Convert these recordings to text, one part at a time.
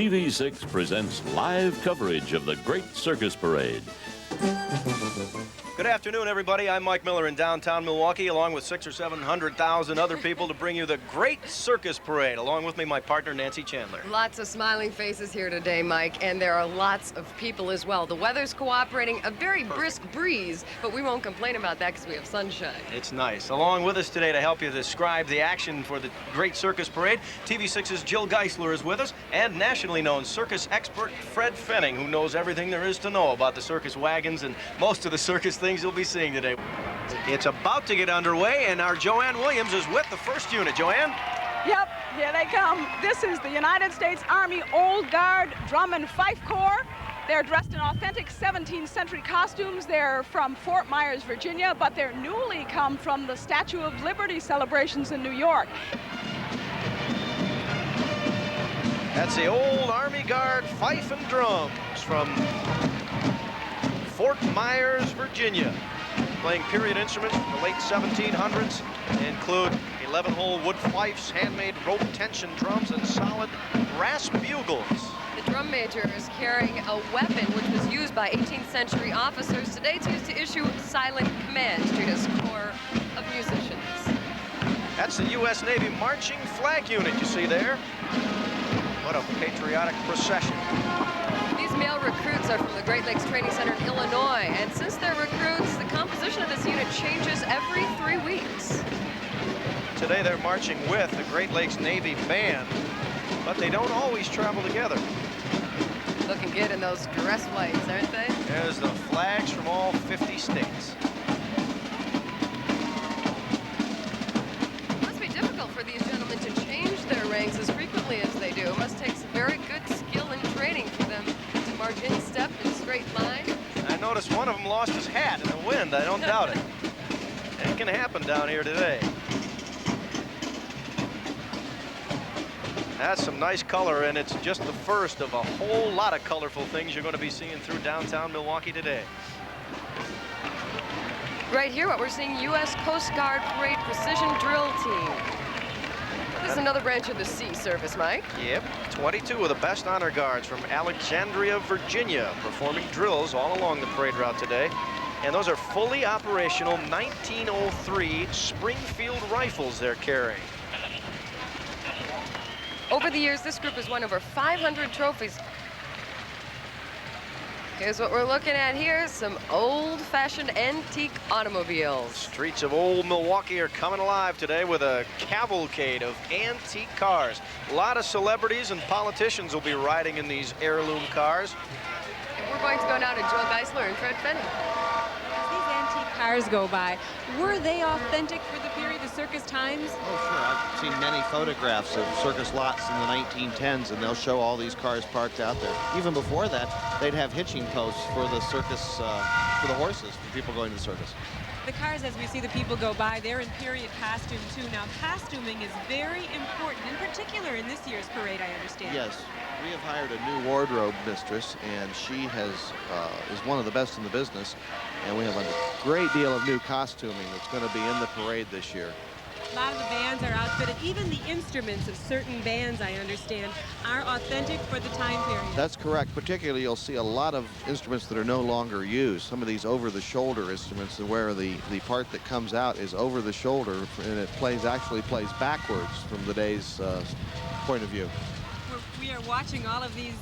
TV6 presents live coverage of the Great Circus Parade. Good afternoon, everybody. I'm Mike Miller in downtown Milwaukee, along with 600,000 or 700,000 other people to bring you the Great Circus Parade. Along with me, my partner, Nancy Chandler. Lots of smiling faces here today, Mike, and there are lots of people as well. The weather's cooperating, a very brisk breeze, but we won't complain about that because we have sunshine. It's nice. Along with us today to help you describe the action for the Great Circus Parade, TV6's Jill Geisler is with us, and nationally known circus expert Fred Fenning, who knows everything there is to know about the circus wagons and most of the circus things you'll be seeing today. It's about to get underway, and our Joanne Williams is with the first unit. Joanne? Yep, here they come. This is the United States Army Old Guard Drum and Fife Corps. They're dressed in authentic 17th century costumes. They're from Fort Myers, Virginia, but they're newly come from the Statue of Liberty celebrations in New York. That's the Old Army Guard Fife and Drums from Fort Myers, Virginia. Playing period instruments from the late 1700s. They include 11-hole wood fifes, handmade rope tension drums, and solid brass bugles. The drum major is carrying a weapon which was used by 18th century officers. Today it's used to issue silent commands to this corps of musicians. That's the U.S. Navy marching flag unit you see there. What a patriotic procession. These male recruits are from the Great Lakes Training Center in Illinois, and since they're recruits, the composition of this unit changes every 3 weeks. Today they're marching with the Great Lakes Navy Band, but they don't always travel together. Looking good in those dress whites, aren't they? There's the flags from all 50 states. It must be difficult for these gentlemen to change their ranks as frequently as they do. It must take some very good skill and training for them to march in step in straight line. I noticed one of them lost his hat in the wind. I don't doubt it. It can happen down here today. That's some nice color, and it's just the first of a whole lot of colorful things you're going to be seeing through downtown Milwaukee today. Right here, what we're seeing, U.S. Coast Guard Parade Precision Drill Team. This is another branch of the Sea Service, Mike. Yep, 22 of the best honor guards from Alexandria, Virginia, performing drills all along the parade route today. And those are fully operational 1903 Springfield rifles they're carrying. Over the years, this group has won over 500 trophies. Here's what we're looking at here, some old-fashioned antique automobiles. Streets of old Milwaukee are coming alive today with a cavalcade of antique cars. A lot of celebrities and politicians will be riding in these heirloom cars. And we're going to go now to Jill Geisler and Fred Fenning. As these antique cars go by, were they authentic for the period of circus times? Oh, sure. I've seen many photographs of circus lots in the 1910s, and they'll show all these cars parked out there. Even before that, they'd have hitching posts for the circus, for the horses, for people going to the circus. The cars, as we see the people go by, they're in period costume, too. Now, costuming is very important, in particular in this year's parade, I understand. Yes. We have hired a new wardrobe mistress, and she is one of the best in the business. And we have a great deal of new costuming that's going to be in the parade this year. A lot of the bands are outfitted. Even the instruments of certain bands, I understand, are authentic for the time period. That's correct. Particularly, you'll see a lot of instruments that are no longer used. Some of these over-the-shoulder instruments where the part that comes out is over the shoulder, and it actually plays backwards from the day's point of view. We are watching all of these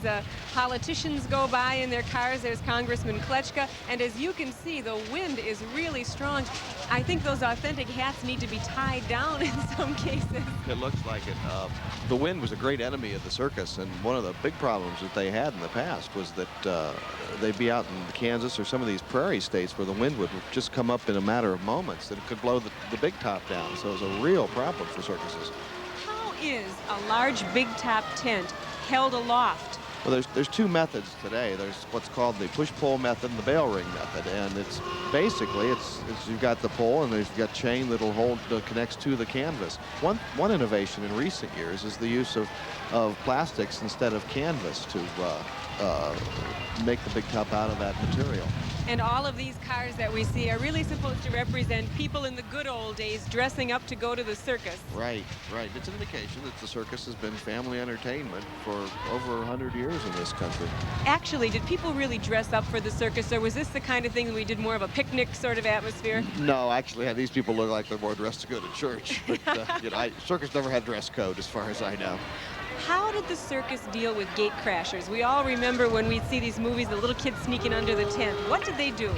politicians go by in their cars. There's Congressman Kletchka, and as you can see, the wind is really strong. I think those authentic hats need to be tied down in some cases. It looks like it. The wind was a great enemy of the circus, and one of the big problems that they had in the past was that they'd be out in Kansas or some of these prairie states where the wind would just come up in a matter of moments, and it could blow the big top down. So it was a real problem for circuses. How is a large big top tent held aloft? Well, there's two methods today. There's what's called the push-pull method and the bale ring method, and it's basically you've got the pole and you've got chain that'll hold connects to the canvas. One innovation in recent years is the use of plastics instead of canvas make the big top out of that material. And all of these cars that we see are really supposed to represent people in the good old days dressing up to go to the circus. Right, right. It's an indication that the circus has been family entertainment for over 100 years in this country. Actually, did people really dress up for the circus, or was this the kind of thing that we did more of a picnic sort of atmosphere? No, actually, these people look like they're more dressed to go to church. But circus never had dress code, as far as I know. How did the circus deal with gate crashers? We all remember when we'd see these movies, the little kids sneaking under the tent. What did they do?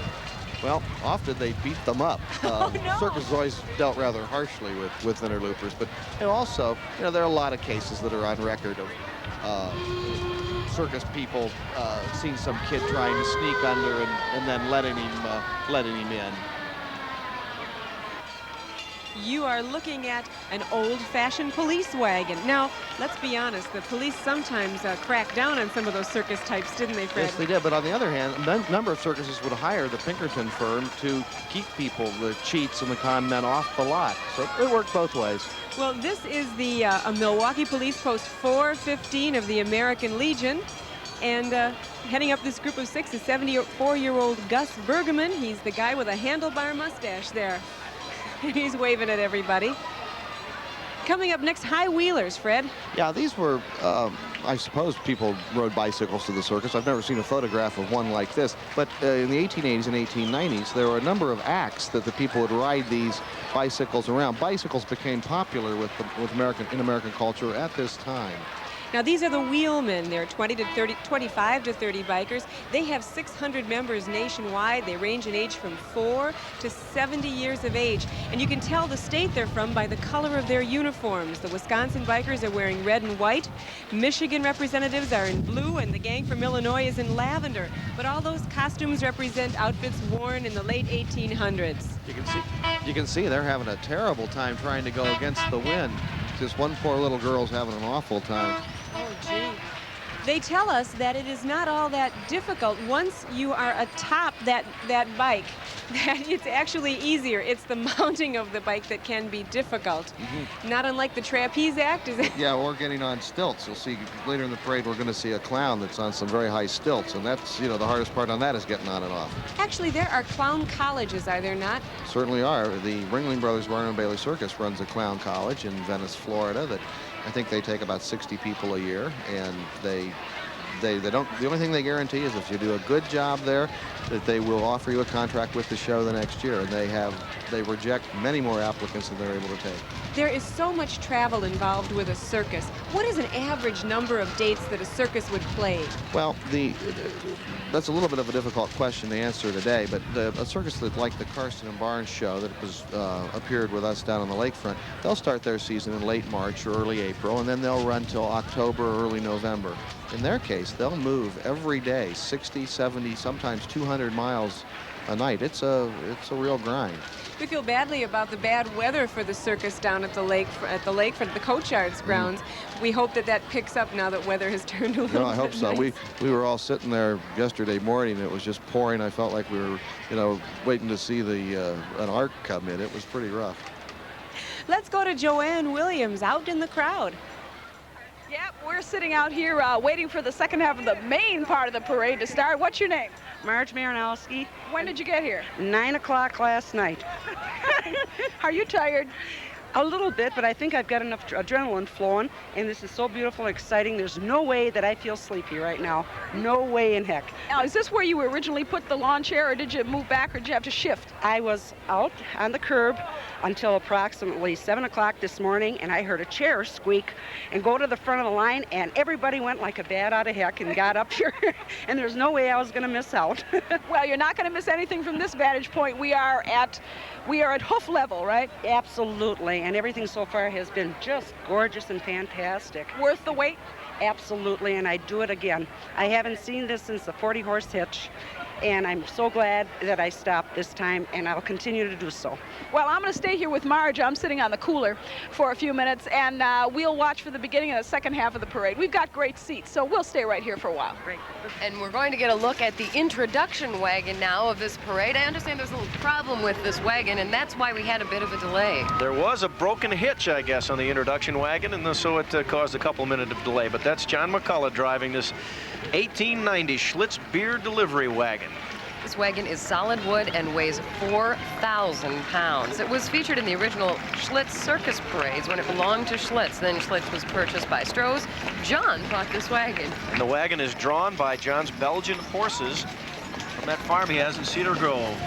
Well, often they beat them up. Oh, no. Circus has always dealt rather harshly with interlopers, but also, there are a lot of cases that are on record of circus people seeing some kid trying to sneak under and then letting him in. You are looking at an old-fashioned police wagon. Now, let's be honest, the police sometimes cracked down on some of those circus types, didn't they, Fred? Yes, they did. But on the other hand, a number of circuses would hire the Pinkerton firm to keep people, the cheats and the con men, off the lot. So it worked both ways. Well, this is the Milwaukee Police Post 415 of the American Legion. And heading up this group of six is 74-year-old Gus Bergman. He's the guy with a handlebar mustache there. He's waving at everybody. Coming up next, high wheelers, Fred. Yeah, these were, I suppose people rode bicycles to the circus. I've never seen a photograph of one like this. But in the 1880s and 1890s, there were a number of acts that the people would ride these bicycles around. Bicycles became popular in American culture at this time. Now, these are the wheelmen. They're 25 to 30 bikers. They have 600 members nationwide. They range in age from 4 to 70 years of age. And you can tell the state they're from by the color of their uniforms. The Wisconsin bikers are wearing red and white. Michigan representatives are in blue, and the gang from Illinois is in lavender. But all those costumes represent outfits worn in the late 1800s. You can see they're having a terrible time trying to go against the wind. Just one poor little girl's having an awful time. Oh, gee. They tell us that it is not all that difficult once you are atop that bike, that it's actually easier. It's the mounting of the bike that can be difficult. Mm-hmm. Not unlike the trapeze act, is it? Yeah, or getting on stilts. You'll see later in the parade we're going to see a clown that's on some very high stilts, and that's, the hardest part on that is getting on and off. Actually, there are clown colleges, are there not? Certainly are. The Ringling Brothers Barnum and Bailey Circus runs a clown college in Venice, Florida, that I think they take about 60 people a year, and they don't. The only thing they guarantee is if you do a good job there, that they will offer you a contract with the show the next year, and they reject many more applicants than they're able to take. There is so much travel involved with a circus. What is an average number of dates that a circus would play? Well, that's a little bit of a difficult question to answer today, but a circus that, like the Karsten and Barnes show that was appeared with us down on the lakefront, they'll start their season in late March or early April, and then they'll run till October or early November. In their case, they'll move every day, 60, 70, sometimes 200 miles a night. It's a real grind. We feel badly about the bad weather for the circus down at the lakefront, the Coachards grounds. We hope that picks up now that weather has turned a little bit I hope so. Nice. We were all sitting there yesterday morning. It was just pouring. I felt like we were, waiting to see an arc come in. It was pretty rough. Let's go to Joanne Williams out in the crowd. Yep, we're sitting out here waiting for the second half of the main part of the parade to start. What's your name? Marge Marinowski. When did you get here? 9 o'clock last night. Are you tired? A little bit, but I think I've got enough adrenaline flowing, and this is so beautiful and exciting. There's no way that I feel sleepy right now. No way in heck. Now, is this where you originally put the lawn chair, or did you move back, or did you have to shift? I was out on the curb until approximately 7 o'clock this morning, and I heard a chair squeak and go to the front of the line, and everybody went like a bat out of heck and got up here, and there's no way I was going to miss out. Well, you're not going to miss anything from this vantage point. We are at hoof level, right? Absolutely, and everything so far has been just gorgeous and fantastic. Worth the wait? Absolutely, and I'd do it again. I haven't seen this since the 40-horse hitch. and I'm so glad that I stopped this time, and I'll continue to do so. Well, I'm going to stay here with Marge. I'm sitting on the cooler for a few minutes, and we'll watch for the beginning of the second half of the parade. We've got great seats, so we'll stay right here for a while. Great. And we're going to get a look at the introduction wagon now of this parade. I understand there's a little problem with this wagon, and that's why we had a bit of a delay. There was a broken hitch, I guess, on the introduction wagon, and so it caused a couple minutes of delay. But that's John McCullough driving this 1890 Schlitz beer delivery wagon. This wagon is solid wood and weighs 4,000 pounds. It was featured in the original Schlitz Circus parades when it belonged to Schlitz. Then Schlitz was purchased by Stroh's. John bought this wagon. And the wagon is drawn by John's Belgian horses from that farm he has in Cedar Grove.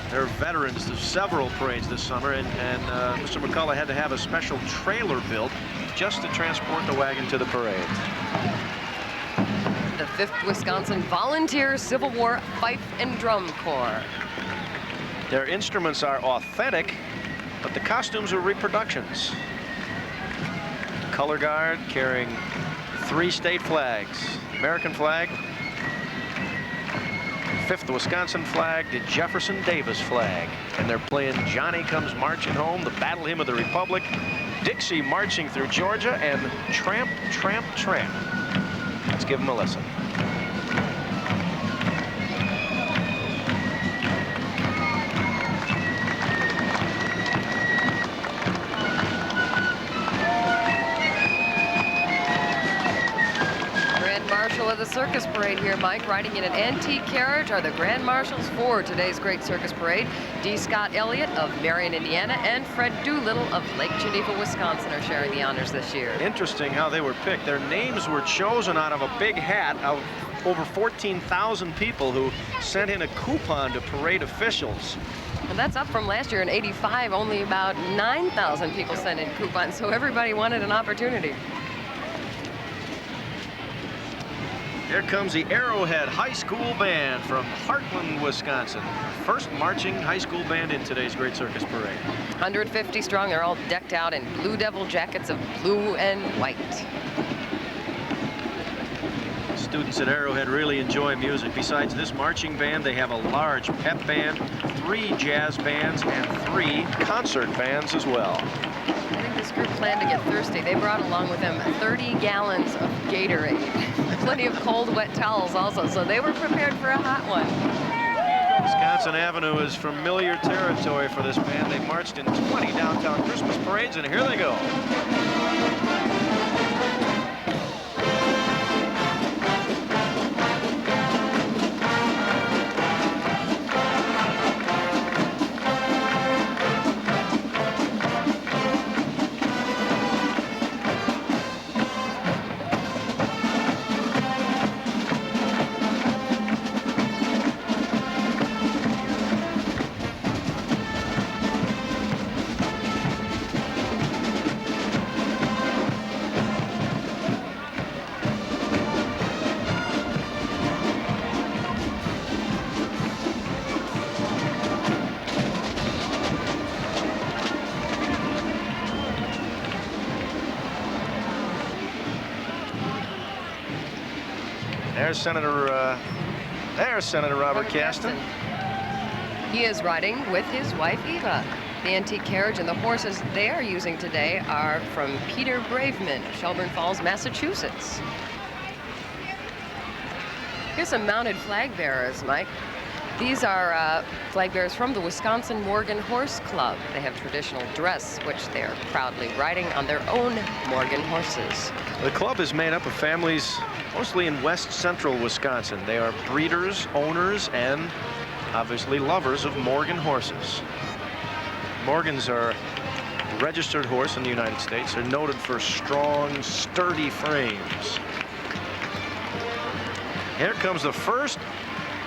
They're veterans of several parades this summer, and Mr. McCullough had to have a special trailer built just to transport the wagon to the parade. The 5th Wisconsin Volunteer Civil War Fife and Drum Corps. Their instruments are authentic, but the costumes are reproductions. Color guard carrying 3 state flags. American flag, 5th Wisconsin flag, the Jefferson Davis flag. And they're playing Johnny Comes Marching Home, the Battle Hymn of the Republic, Dixie Marching Through Georgia, and Tramp, Tramp, Tramp. Let's give them a listen. Grand Marshal of the Circus Parade here, Mike. Riding in an antique carriage are the Grand Marshals for today's Great Circus Parade. D. Scott Elliott of Marion, Indiana, and Fred Doolittle of Lake Geneva, Wisconsin are sharing the honors this year. Interesting how they were picked. Their names were chosen out of a big hat of over 14,000 people who sent in a coupon to parade officials. And that's up from last year in '85. Only about 9,000 people sent in coupons, so everybody wanted an opportunity. Here comes the Arrowhead High School Band from Heartland, Wisconsin. First marching high school band in today's Great Circus Parade. 150 strong. They're all decked out in Blue Devil jackets of blue and white. Students at Arrowhead really enjoy music. Besides this marching band, they have a large pep band, 3 jazz bands, and 3 concert bands as well. I think this group planned to get thirsty. They brought along with them 30 gallons of Gatorade. Plenty of cold, wet towels also, so they were prepared for a hot one. Wisconsin Avenue is familiar territory for this band. They marched in 20 downtown Christmas parades, and here they go. There's Senator Robert Kasten. He is riding with his wife, Eva. The antique carriage and the horses they are using today are from Peter Braveman of Shelburne Falls, Massachusetts. Here's some mounted flag bearers, Mike. These are flag bearers from the Wisconsin Morgan Horse Club. They have traditional dress, which they are proudly riding on their own Morgan horses. The club is made up of families mostly in west central Wisconsin. They are breeders, owners, and obviously lovers of Morgan horses. Morgans are a registered horse in the United States. They're noted for strong, sturdy frames. Here comes the first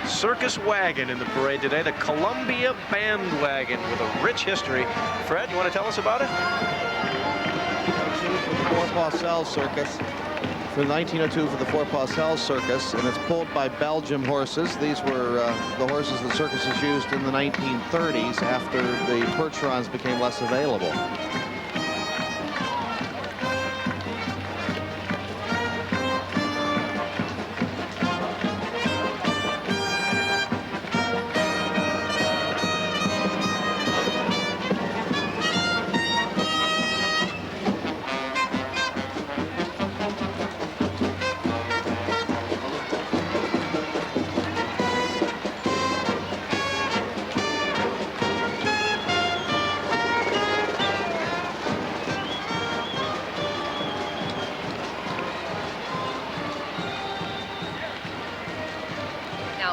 circus wagon in the parade today, the Columbia Band Wagon, with a rich history. Fred, you want to tell us about it? Fort Parcels Circus. For 1902 for the Fort Parcels Circus, and it's pulled by Belgium horses. These were the horses the circuses used in the 1930s after the Percherons became less available.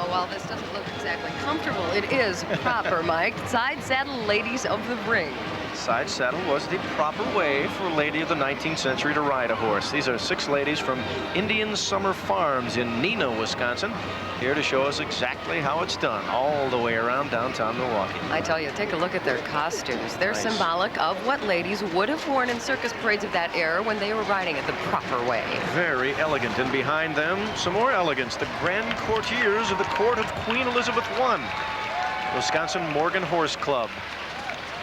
Now, while this doesn't look exactly comfortable, it is proper, Mike. Side saddle ladies of the ring. Side saddle was the proper way for a lady of the 19th century to ride a horse. These are 6 ladies from Indian Summer Farms in Neenah, Wisconsin, here to show us exactly how it's done all the way around downtown Milwaukee. I tell you, take a look at their costumes. They're Nice. symbolic of what ladies would have worn in circus parades of that era when they were riding it the proper way. Very elegant, and behind them, some more elegance. The grand courtiers of the court of Queen Elizabeth I. Wisconsin Morgan Horse Club.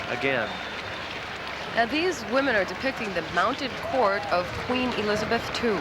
Again. Now, these women are depicting the mounted court of Queen Elizabeth II.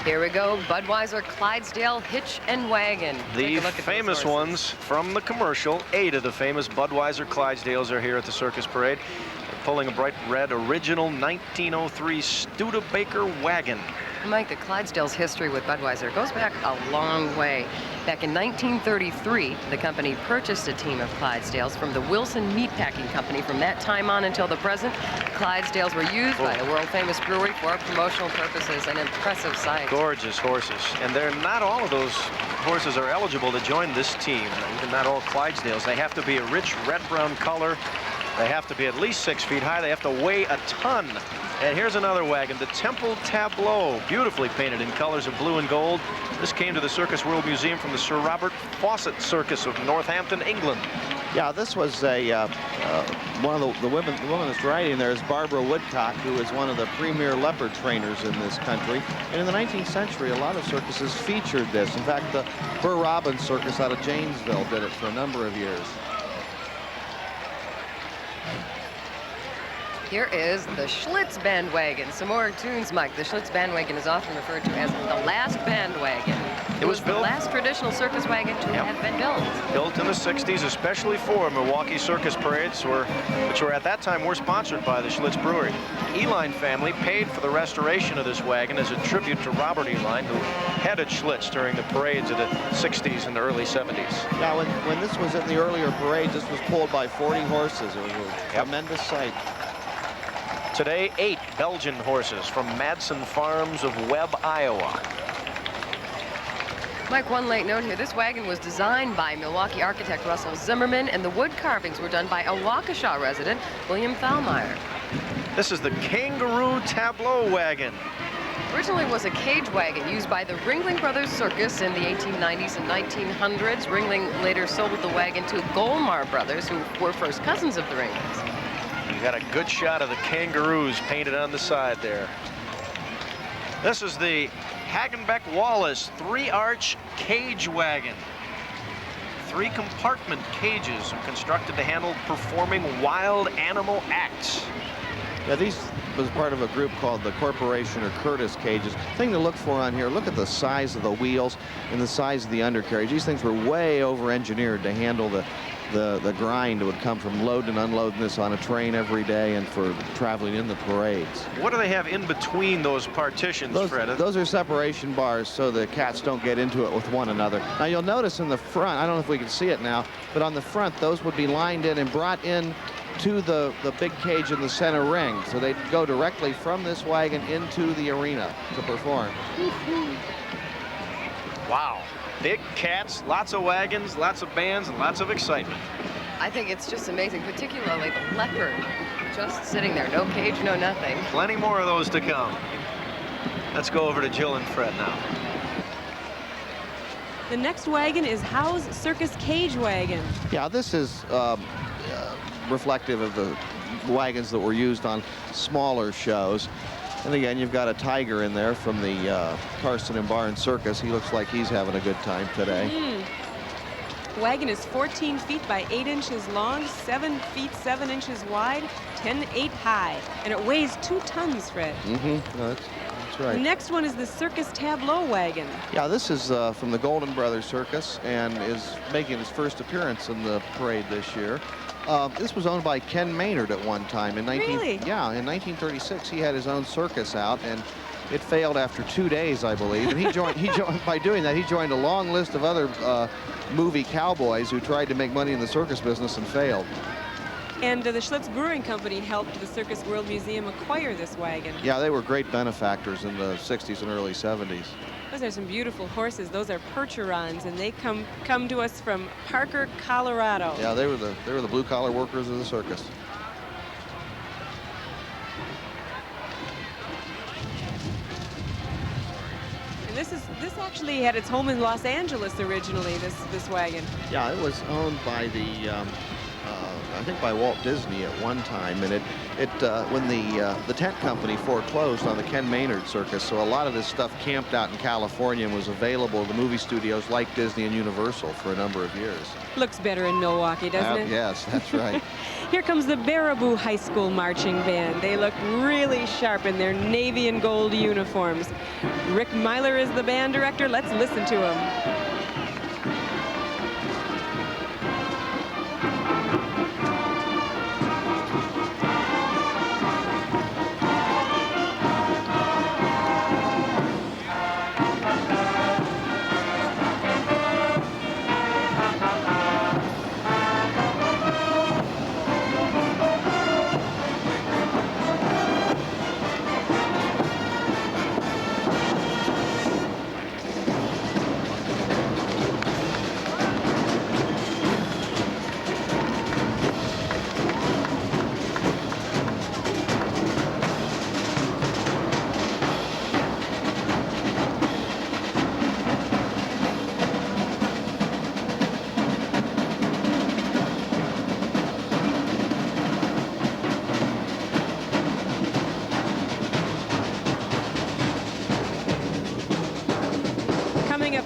Here we go, Budweiser, Clydesdale, Hitch and Wagon. The Take a look at those famous horses. ones from the commercial. 8 of the famous Budweiser Clydesdales are here at the Circus Parade. They're pulling a bright red original 1903 Studebaker wagon. Mike, the Clydesdale's history with Budweiser goes back a long way. Back in 1933, the company purchased a team of Clydesdales from the Wilson Meatpacking Company. From that time on until the present, Clydesdales were used by the world-famous brewery for promotional purposes. An impressive sight. Gorgeous horses. And they're not all of those horses are eligible to join this team. Even not all Clydesdales. They have to be a rich red-brown color. They have to be at least 6 feet high. They have to weigh a ton. And here's another wagon, the Temple Tableau, beautifully painted in colors of blue and gold. This came to the Circus World Museum from the Sir Robert Fawcett Circus of Northampton, England. Yeah, this was a one of the women that's riding there is Barbara Woodcock, who is one of the premier leopard trainers in this country. And in the 19th century, a lot of circuses featured this. In fact, the Burr Robbins Circus out of Janesville did it for a number of years. Here is the Schlitz bandwagon. Some more tunes, Mike. The Schlitz bandwagon is often referred to as the last bandwagon. It was the built- last traditional circus wagon to have been built. Built in the 60s, especially for Milwaukee Circus Parades, which were at that time were sponsored by the Schlitz Brewery. The Eline family paid for the restoration of this wagon as a tribute to Robert Eline, who headed Schlitz during the parades of the 60s and the early 70s. Now, when this was in the earlier parades, this was pulled by 40 horses. It was a tremendous sight. Today, 8 Belgian horses from Madsen Farms of Webb, Iowa. Mike, one late note here. This wagon was designed by Milwaukee architect Russell Zimmerman, and the wood carvings were done by a Waukesha resident, William Thalmeyer. This is the Kangaroo Tableau wagon. Originally was a cage wagon used by the Ringling Brothers Circus in the 1890s and 1900s. Ringling later sold the wagon to Golmar Brothers, who were first cousins of the Ringlings. You got a good shot of the kangaroos painted on the side there. This is the Hagenbeck Wallace 3-arch cage wagon. 3 compartment cages are constructed to handle performing wild animal acts. Yeah, these was part of a group called the Corporation or Curtis cages. Thing to look for on here, look at the size of the wheels and the size of the undercarriage. These things were way over-engineered to handle the grind that would come from loading and unloading this on a train every day and for traveling in the parades. What do they have in between those partitions, Fred? Those are separation bars so the cats don't get into it with one another. Now you'll notice in the front, I don't know if we can see it now, but on the front those would be lined in and brought in to the big cage in the center ring. So they'd go directly from this wagon into the arena to perform. Wow. Big cats, lots of wagons, lots of bands, and lots of excitement. I think it's just amazing, particularly the leopard. Just sitting there, no cage, no nothing. Plenty more of those to come. Let's go over to Jill and Fred now. The next wagon is Howe's Circus Cage Wagon. Yeah, this is reflective of the wagons that were used on smaller shows. And again, you've got a tiger in there from the Carson and Barnes Circus. He looks like he's having a good time today. Wagon is 14 feet by 8 inches long, 7 feet 7 inches wide, 10.8 high, and it weighs 2 tons, Fred. No, that's right. The next one is the Circus Tableau wagon. Yeah, this is from the Golden Brothers Circus and is making his first appearance in the parade this year. This was owned by Ken Maynard at one time. Really? Yeah, in 1936 he had his own circus out, and it failed after 2 days, I believe. And he joined. By doing that, he joined a long list of other movie cowboys who tried to make money in the circus business and failed. And the Schlitz Brewing Company helped the Circus World Museum acquire this wagon. Yeah, they were great benefactors in the 60s and early 70s. Those are some beautiful horses. Those are Percherons, and they come to us from Parker, Colorado. Yeah, they were the blue-collar workers of the circus. And this actually had its home in Los Angeles originally. This wagon. Yeah, it was owned by I think by Walt Disney at one time, and when the tent company foreclosed on the Ken Maynard Circus, so a lot of this stuff camped out in California and was available to movie studios like Disney and Universal for a number of years. Looks better in Milwaukee, doesn't it? Yes, that's right. Here comes the Baraboo High School Marching Band. They look really sharp in their navy and gold uniforms. Rick Myler is the band director. Let's listen to him.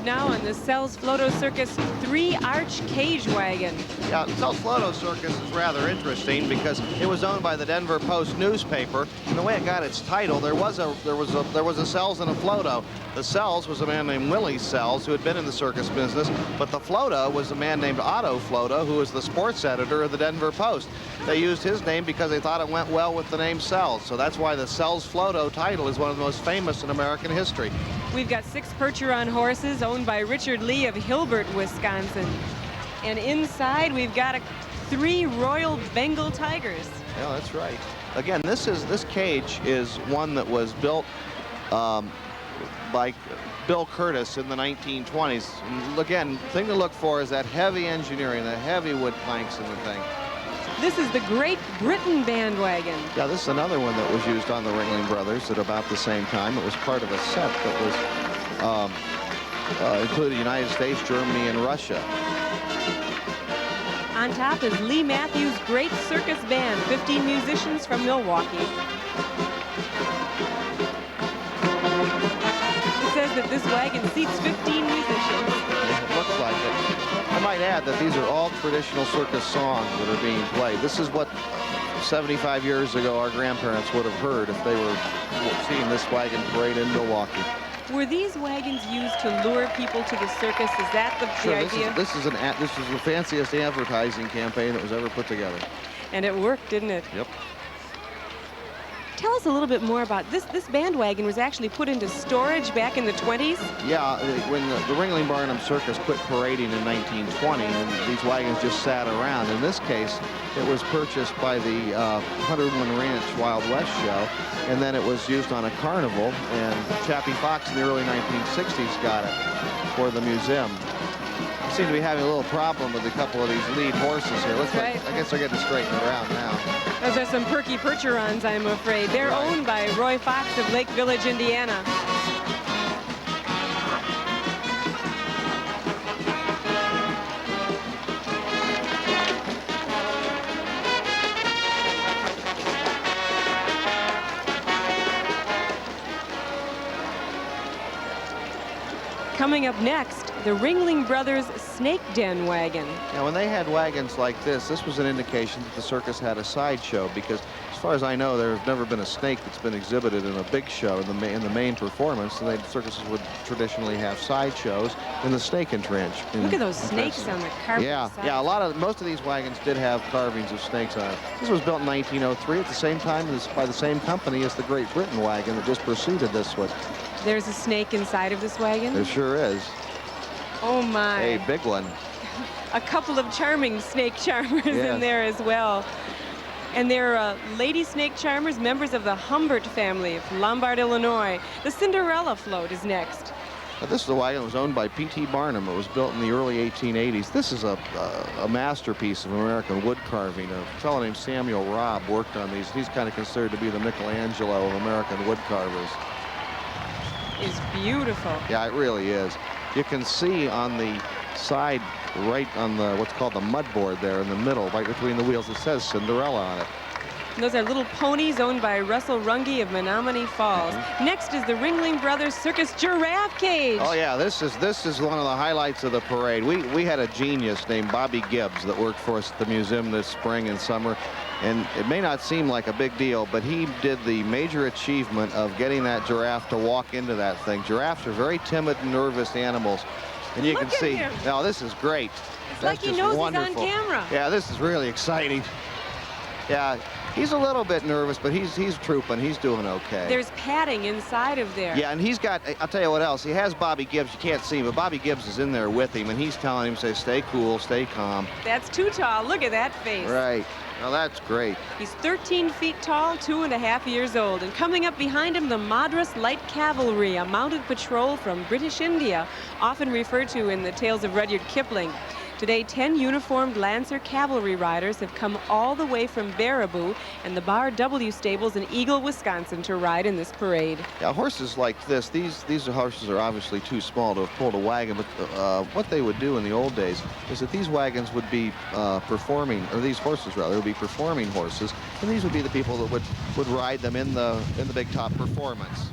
Now on the Sells Floto Circus 3-arch cage wagon. Yeah, the Sells Floto Circus is rather interesting because it was owned by the Denver Post newspaper, and the way it got its title, there was a Sells and a Floto. The Sells was a man named Willie Sells who had been in the circus business, but the Floto was a man named Otto Floto, who was the sports editor of the Denver Post. They used his name because they thought it went well with the name Sells, so that's why the Sells Floto title is one of the most famous in American history. We've got 6 Percheron horses owned by Richard Lee of Hilbert, Wisconsin. And inside we've got 3 Royal Bengal Tigers. Yeah, that's right. Again, this cage is one that was built by Bill Curtis in the 1920s. And again, the thing to look for is that heavy engineering, the heavy wood planks in the thing. This is the Great Britain bandwagon. Yeah, this is another one that was used on the Ringling Brothers at about the same time. It was part of a set that was included United States, Germany, and Russia. On top is Lee Matthews' Great Circus Band, 15 musicians from Milwaukee. It says that this wagon seats 15 musicians. It looks like it. I might add that these are all traditional circus songs that are being played. This is what 75 years ago our grandparents would have heard if they were seeing this wagon parade in Milwaukee. Were these wagons used to lure people to the circus? Is that the idea? This is the fanciest advertising campaign that was ever put together. And it worked, didn't it? Yep. Tell us a little bit more about this. This bandwagon was actually put into storage back in the 20s? Yeah, when the Ringling Barnum Circus quit parading in 1920, and these wagons just sat around. In this case, it was purchased by the 101 Ranch Wild West show, and then it was used on a carnival, and Chappie Fox in the early 1960s got it for the museum. We seem to be having a little problem with a couple of these lead horses here. Looks like, I guess they're getting straightened around now. Those are some perky Percherons, I'm afraid. They're owned by Roy Fox of Lake Village, Indiana. Coming up next, the Ringling Brothers Snake Den wagon. Yeah, when they had wagons like this was an indication that the circus had a sideshow, because as far as I know, there's never been a snake that's been exhibited in a big show in the main performance. And circuses would traditionally have sideshows in the snake entrench. Look at those snakes on the carpet. Yeah, most of these wagons did have carvings of snakes on it. This was built in 1903 at the same time by the same company as the Great Britain wagon that just preceded this one. There's a snake inside of this wagon? There sure is. Oh my. A big one. A couple of charming snake charmers in there as well. And they're lady snake charmers, members of the Humbert family of Lombard, Illinois. The Cinderella float is next. This is a wagon that was owned by P.T. Barnum. It was built in the early 1880s. This is a masterpiece of American wood carving. A fellow named Samuel Robb worked on these. He's kind of considered to be the Michelangelo of American wood carvers. It's beautiful. Yeah, it really is. You can see on the side, right on the what's called the mud board there in the middle, right between the wheels, it says Cinderella on it. And those are little ponies owned by Russell Runge of Menominee Falls. Next is the Ringling Brothers Circus Giraffe Cage. Oh yeah, this is one of the highlights of the parade. We had a genius named Bobby Gibbs that worked for us at the museum this spring and summer, and it may not seem like a big deal, but he did the major achievement of getting that giraffe to walk into that thing. Giraffes are very timid and nervous animals, and you can see. Now this is great. It's like he knows he's on camera. Yeah, this is really exciting. Yeah. He's a little bit nervous, but he's trooping. He's doing okay. There's padding inside of there. Yeah, and he's got, I'll tell you what else. He has Bobby Gibbs. You can't see him, but Bobby Gibbs is in there with him, and he's telling him, say, stay cool, stay calm. That's too tall. Look at that face. Right. Well, that's great. He's 13 feet tall, 2.5 years old. And coming up behind him, the Madras Light Cavalry, a mounted patrol from British India, often referred to in the tales of Rudyard Kipling. Today, 10 uniformed Lancer cavalry riders have come all the way from Baraboo and the Bar W stables in Eagle, Wisconsin to ride in this parade. Yeah, horses like this, these horses are obviously too small to have pulled a wagon, but what they would do in the old days is that these wagons would be performing, or these horses rather, would be performing horses, and these would be the people that would ride them in the big top performance.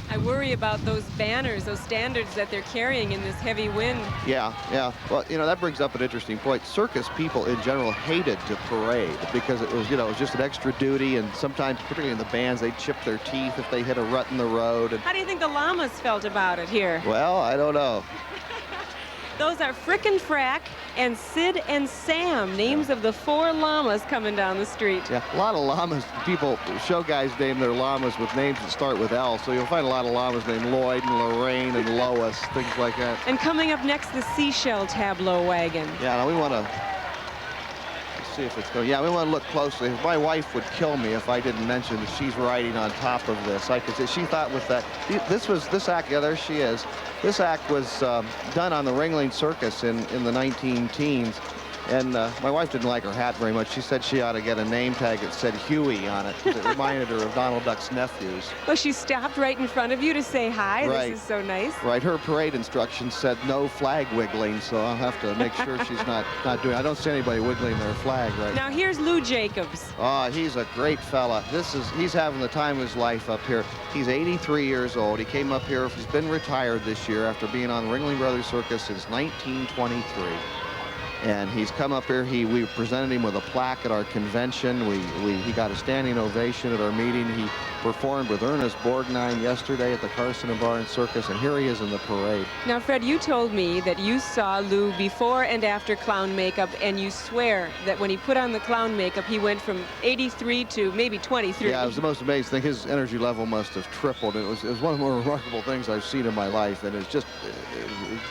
I worry about those banners, those standards that they're carrying in this heavy wind. Yeah, yeah. Well, you know, that brings up an interesting point. Circus people in general hated to parade because it was, you know, it was just an extra duty, and sometimes, particularly in the bands, they'd chip their teeth if they hit a rut in the road. And how do you think the llamas felt about it here? Well, I don't know. Those are Frick and Frack and Sid and Sam, names of the 4 llamas coming down the street. Yeah, a lot of llamas, show guys name their llamas with names that start with L, so you'll find a lot of llamas named Lloyd and Lorraine and Lois, things like that. And coming up next, the Seashell Tableau Wagon. Yeah, now we want to see if it's going. Yeah, we want to look closely. My wife would kill me if I didn't mention that she's riding on top of this. I could say she thought with that. This act. Yeah, there she is. This act was done on the Ringling Circus in the 19-teens. And my wife didn't like her hat very much. She said she ought to get a name tag that said Huey on it, because it reminded her of Donald Duck's nephews. Well, she stopped right in front of you to say hi. Right. This is so nice. Right. Her parade instructions said no flag wiggling, so I'll have to make sure she's not doing. I don't see anybody wiggling their flag right now. Now here's Lou Jacobs. Oh, he's a great fella. He's having the time of his life up here. He's 83 years old. He came up here. He's been retired this year after being on Ringling Brothers Circus since 1923. And he's come up here. We presented him with a plaque at our convention. He got a standing ovation at our meeting. He performed with Ernest Borgnine yesterday at the Carson and Barnes Circus, and here he is in the parade. Now, Fred, you told me that you saw Lou before and after clown makeup, and you swear that when he put on the clown makeup, he went from 83 to maybe 23. Yeah, it was the most amazing thing. His energy level must have tripled. It was one of the more remarkable things I've seen in my life, and it's just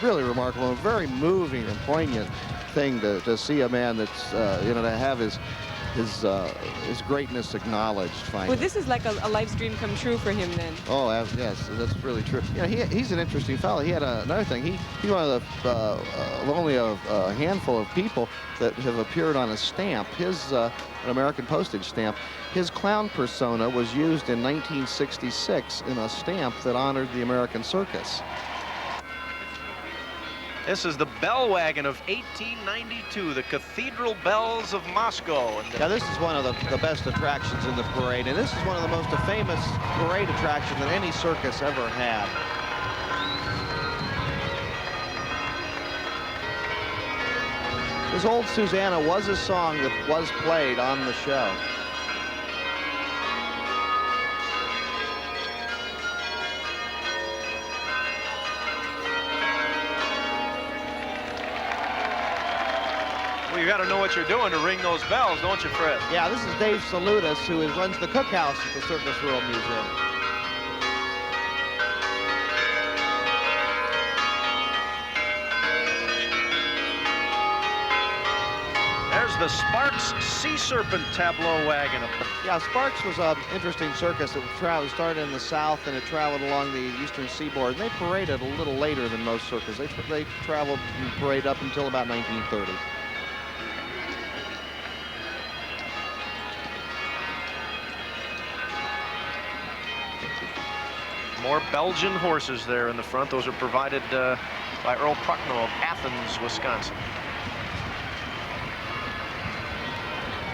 really remarkable, a very moving and poignant thing to see a man that's, you know, to have his greatness acknowledged finally. Well, this is like a life dream come true for him then. Oh, yes, that's really true. Yeah, he's an interesting fellow. He had another thing. He's one of the only a handful of people that have appeared on a stamp. An American postage stamp. His clown persona was used in 1966 in a stamp that honored the American circus. This is the bell wagon of 1892, the Cathedral Bells of Moscow. Now, this is one of the best attractions in the parade, and this is one of the most famous parade attractions that any circus ever had. This Old Susanna was a song that was played on the show. Well, you got to know what you're doing to ring those bells, don't you, Fred? Yeah, this is Dave Salutis, who runs the cookhouse at the Circus World Museum. There's the Sparks Sea Serpent tableau wagon. Yeah, Sparks was an interesting circus. It started in the south and it traveled along the eastern seaboard. And they paraded a little later than most circuses. They traveled and paraded up until about 1930. More Belgian horses there in the front. Those are provided by Earl Prucknell of Athens, Wisconsin.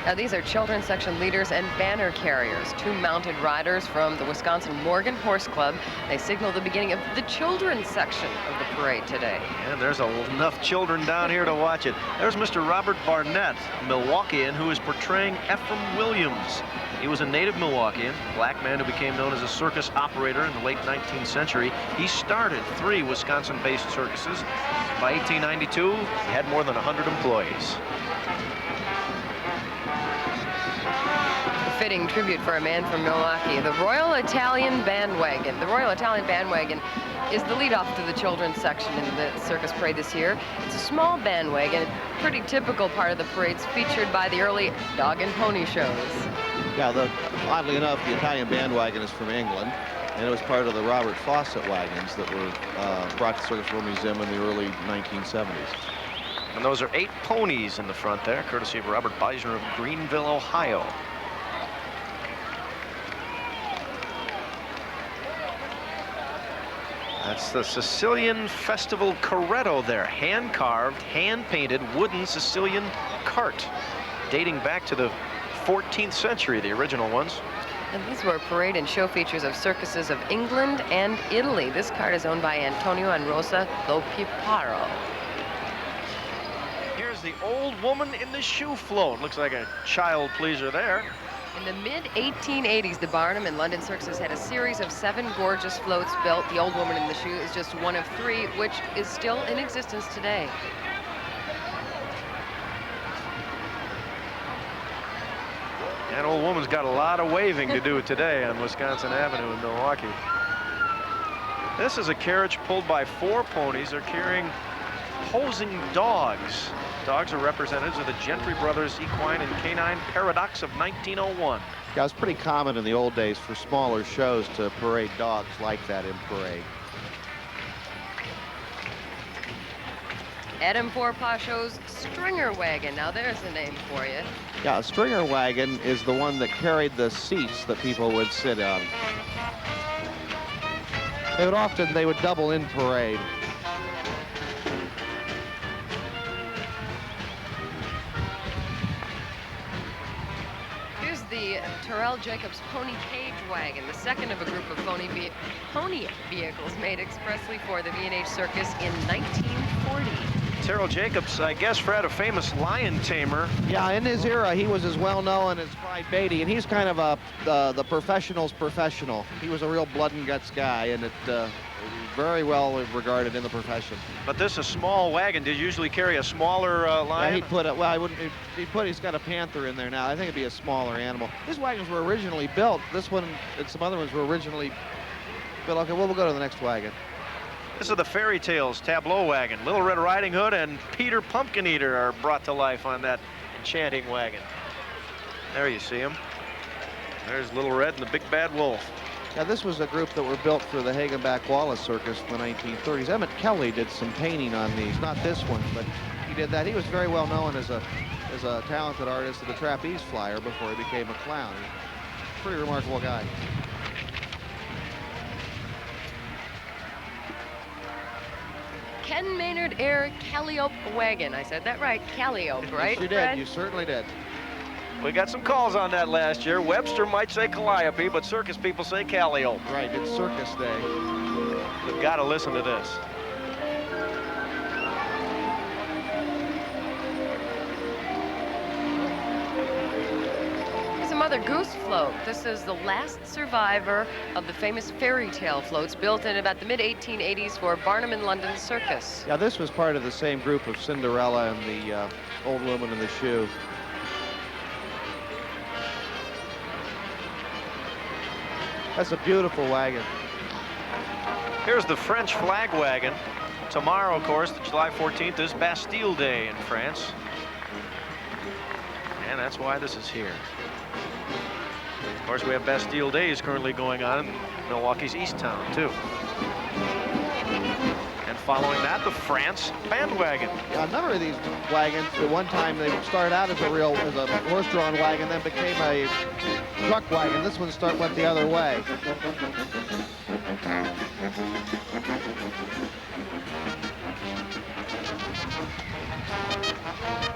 Now these are children's section leaders and banner carriers, 2 mounted riders from the Wisconsin Morgan Horse Club. They signal the beginning of the children's section of the parade today. And there's enough children down here to watch it. There's Mr. Robert Barnett, Milwaukeean, who is portraying Ephraim Williams. He was a native Milwaukeean, black man who became known as a circus operator in the late 19th century. He started 3 Wisconsin-based circuses. By 1892, he had more than 100 employees. Fitting tribute for a man from Milwaukee, the Royal Italian Bandwagon. The Royal Italian Bandwagon is the lead-off to the children's section in the circus parade this year. It's a small bandwagon, pretty typical part of the parades featured by the early dog and pony shows. Yeah, oddly enough, the Italian Bandwagon is from England, and it was part of the Robert Fawcett wagons that were brought to Circus World Museum in the early 1970s. And those are 8 ponies in the front there, courtesy of Robert Beisner of Greenville, Ohio. That's the Sicilian Festival Corretto there, hand-carved, hand-painted wooden Sicilian cart, dating back to the 14th century, the original ones. And these were parade and show features of circuses of England and Italy. This cart is owned by Antonio and Rosa Lopiparo. Here's the old woman in the shoe float. Looks like a child pleaser there. In the mid-1880s, the Barnum and London circuses had a series of 7 gorgeous floats built. The Old Woman in the Shoe is just one of 3, which is still in existence today. That old woman's got a lot of waving to do today on Wisconsin Avenue in Milwaukee. This is a carriage pulled by 4 ponies. They're carrying posing dogs. Dogs are representatives of the Gentry Brothers Equine and Canine Paradox of 1901. Yeah, it was pretty common in the old days for smaller shows to parade dogs like that in parade. Adam Forpashow's Stringer Wagon. Now there's a name for you. Yeah, a stringer wagon is the one that carried the seats that people would sit on. They would double in parade. Here's the Terrell Jacobs Pony Cage Wagon, the second of a group of pony vehicles made expressly for the V&H Circus in 1940. Terrell Jacobs, I guess, Fred, a famous lion tamer. Yeah, in his era, he was as well known as Clyde Beatty, and he's kind of the professional's professional. He was a real blood and guts guy, and it very well regarded in the profession. But this is a small wagon. Did you usually carry a smaller lion? Yeah, he'd put it. Well, I wouldn't. He's got a panther in there now. I think it'd be a smaller animal. These wagons were originally built. This one and some other ones were originally built. Okay, well, we'll go to the next wagon. This is the Fairy Tales tableau wagon. Little Red Riding Hood and Peter Pumpkin Eater are brought to life on that enchanting wagon. There you see him. There's Little Red and the Big Bad Wolf. Now, this was a group that were built for the Hagenbach-Wallace Circus in the 1930s. Emmett Kelly did some painting on these. Not this one, but he did that. He was very well known as a talented artist of the trapeze flyer before he became a clown. Pretty remarkable guy. Ken Maynard Air Calliope Wagon. I said that right, Calliope, right? Yes, you did. Fred? You certainly did. We got some calls on that last year. Webster might say Calliope, but circus people say Calliope. Right, it's Circus Day. We've got to listen to this. Some other goose float. This is the last survivor of the famous fairy tale floats built in about the mid-1880s for Barnum and London Circus. Yeah, this was part of the same group of Cinderella and the Old Woman in the Shoe. That's a beautiful wagon. Here's the French flag wagon. Tomorrow, of course, July 14th, is Bastille Day in France. And that's why this is here. Of course, we have Bastille Days currently going on in Milwaukee's East Town, too. And following that, the France bandwagon. Yeah, a number of these wagons, at one time, they started out as a horse-drawn wagon, then became a truck wagon. This one went the other way.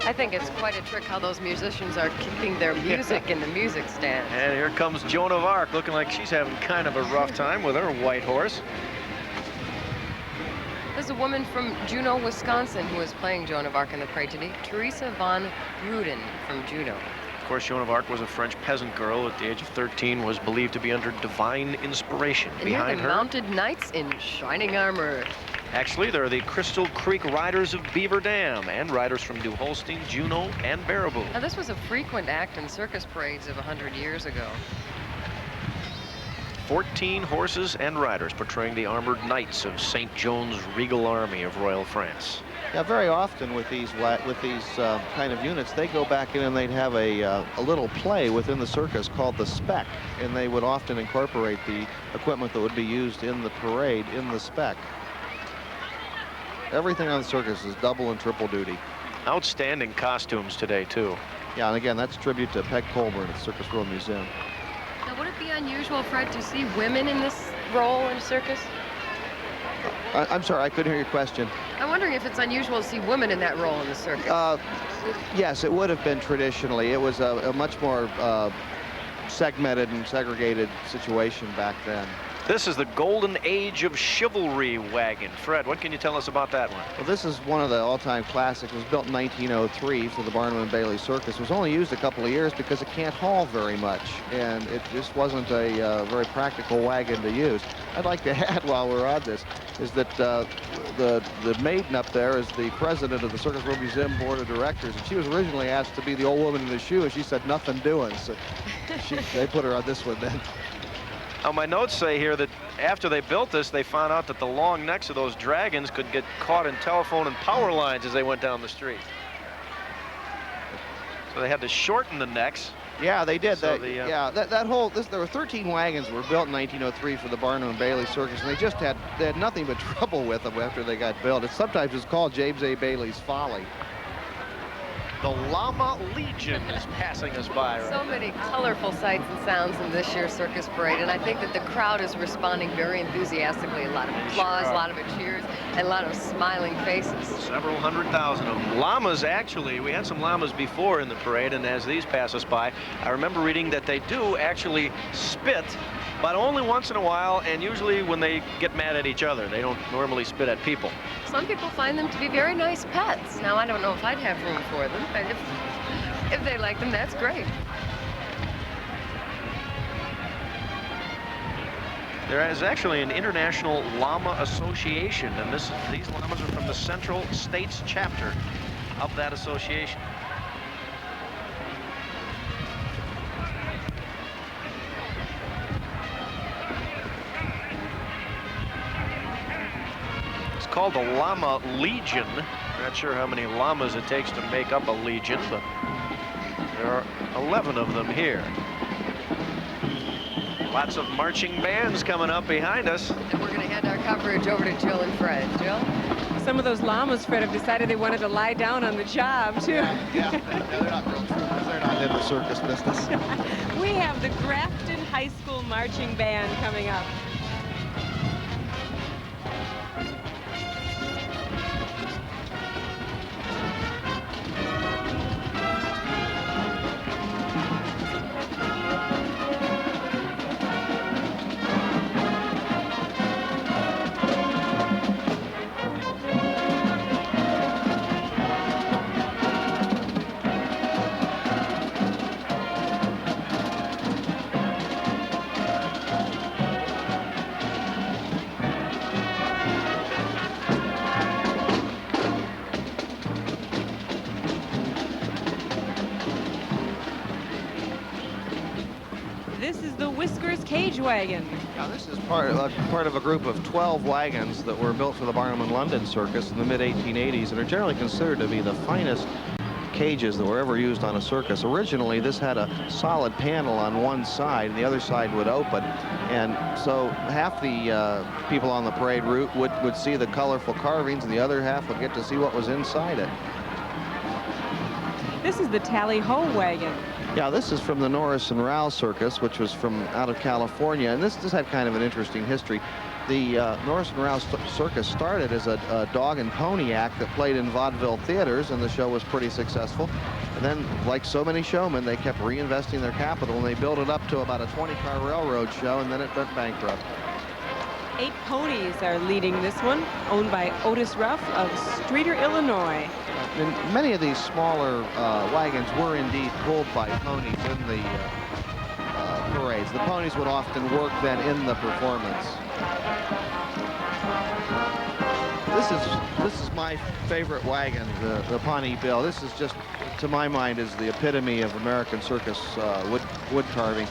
I think it's quite a trick how those musicians are keeping their music in the music stand. And here comes Joan of Arc, looking like she's having kind of a rough time with her white horse. There's a woman from Juneau, Wisconsin, who is playing Joan of Arc in the parade today, Teresa von Gruden from Juneau. Of course, Joan of Arc was a French peasant girl at the age of 13, was believed to be under divine inspiration. And Behind here the her, mounted knights in shining armor. actually, there are the Crystal Creek Riders of Beaver Dam and riders from New Holstein, Juneau, and Baraboo. Now, this was a frequent act in circus parades of 100 years ago. 14 horses and riders portraying the armored knights of St. John's Regal Army of Royal France. Yeah, very often with these kind of units, they go back in and they'd have a little play within the circus called the spec, and they would often incorporate the equipment that would be used in the parade in the spec. Everything on the circus is double and triple duty. Outstanding costumes today, too. Yeah, and again, that's tribute to Peg Colburn at Circus World Museum. Now, would it be unusual, Fred, to see women in this role in circus? I'm sorry, I couldn't hear your question. I'm wondering if it's unusual to see women in that role in the circus. Yes, it would have been traditionally. It was a much more segmented and segregated situation back then. This is the golden age of chivalry wagon. Fred, what can you tell us about that one? Well, this is one of the all-time classics. It was built in 1903 for the Barnum and Bailey Circus. It was only used a couple of years because it can't haul very much, and it just wasn't a very practical wagon to use. I'd like to add, while we're on this, is that the maiden up there is the president of the Circus World Museum Board of Directors, and she was originally asked to be the old woman in the shoe, and she said nothing doing, so they put her on this one then. Now, my notes say here that after they built this, they found out that the long necks of those dragons could get caught in telephone and power lines as they went down the street. So they had to shorten the necks. Yeah, they did. So there were 13 wagons that were built in 1903 for the Barnum and Bailey Circus, and they had nothing but trouble with them after they got built. Sometimes it's called James A. Bailey's Folly. The Llama Legion is passing us by right So many colorful sights and sounds in this year's circus parade, and I think that the crowd is responding very enthusiastically. A lot of applause, a lot of cheers, and a lot of smiling faces. Several 100,000 of them. Llamas, actually, we had some llamas before in the parade, and as these pass us by, I remember reading that they do actually spit, but only once in a while, and usually when they get mad at each other. They don't normally spit at people. Some people find them to be very nice pets. Now, I don't know if I'd have room for them, but if they like them, that's great. There is actually an International Llama Association, and these llamas are from the Central States chapter of that association. It's called the Llama Legion. Not sure how many llamas it takes to make up a legion, but there are 11 of them here. Lots of marching bands coming up behind us. And we're going to hand our coverage over to Jill and Fred. Jill? Some of those llamas, Fred, have decided they wanted to lie down on the job, too. Yeah, they're not real troopers. They're not in the circus business. We have the Grafton High School Marching Band coming up. This is the Whiskers Cage Wagon. Now, this is part of a group of 12 wagons that were built for the Barnum and London Circus in the mid-1880s and are generally considered to be the finest cages that were ever used on a circus. Originally, this had a solid panel on one side, and the other side would open. And so half the people on the parade route would see the colorful carvings, and the other half would get to see what was inside it. This is the tally-ho wagon. Yeah, this is from the Norris and Rouse Circus, which was from out of California, and this had kind of an interesting history. The Norris and Rouse Circus started as a dog and pony act that played in vaudeville theaters, and the show was pretty successful. And then, like so many showmen, they kept reinvesting their capital, and they built it up to about a 20-car railroad show, and then it went bankrupt. 8 ponies are leading this one, owned by Otis Ruff of Streator, Illinois. And many of these smaller wagons were indeed pulled by ponies in the parades. The ponies would often work then in the performance. This is my favorite wagon, the Pawnee Bill. This is just, to my mind, is the epitome of American circus wood carving.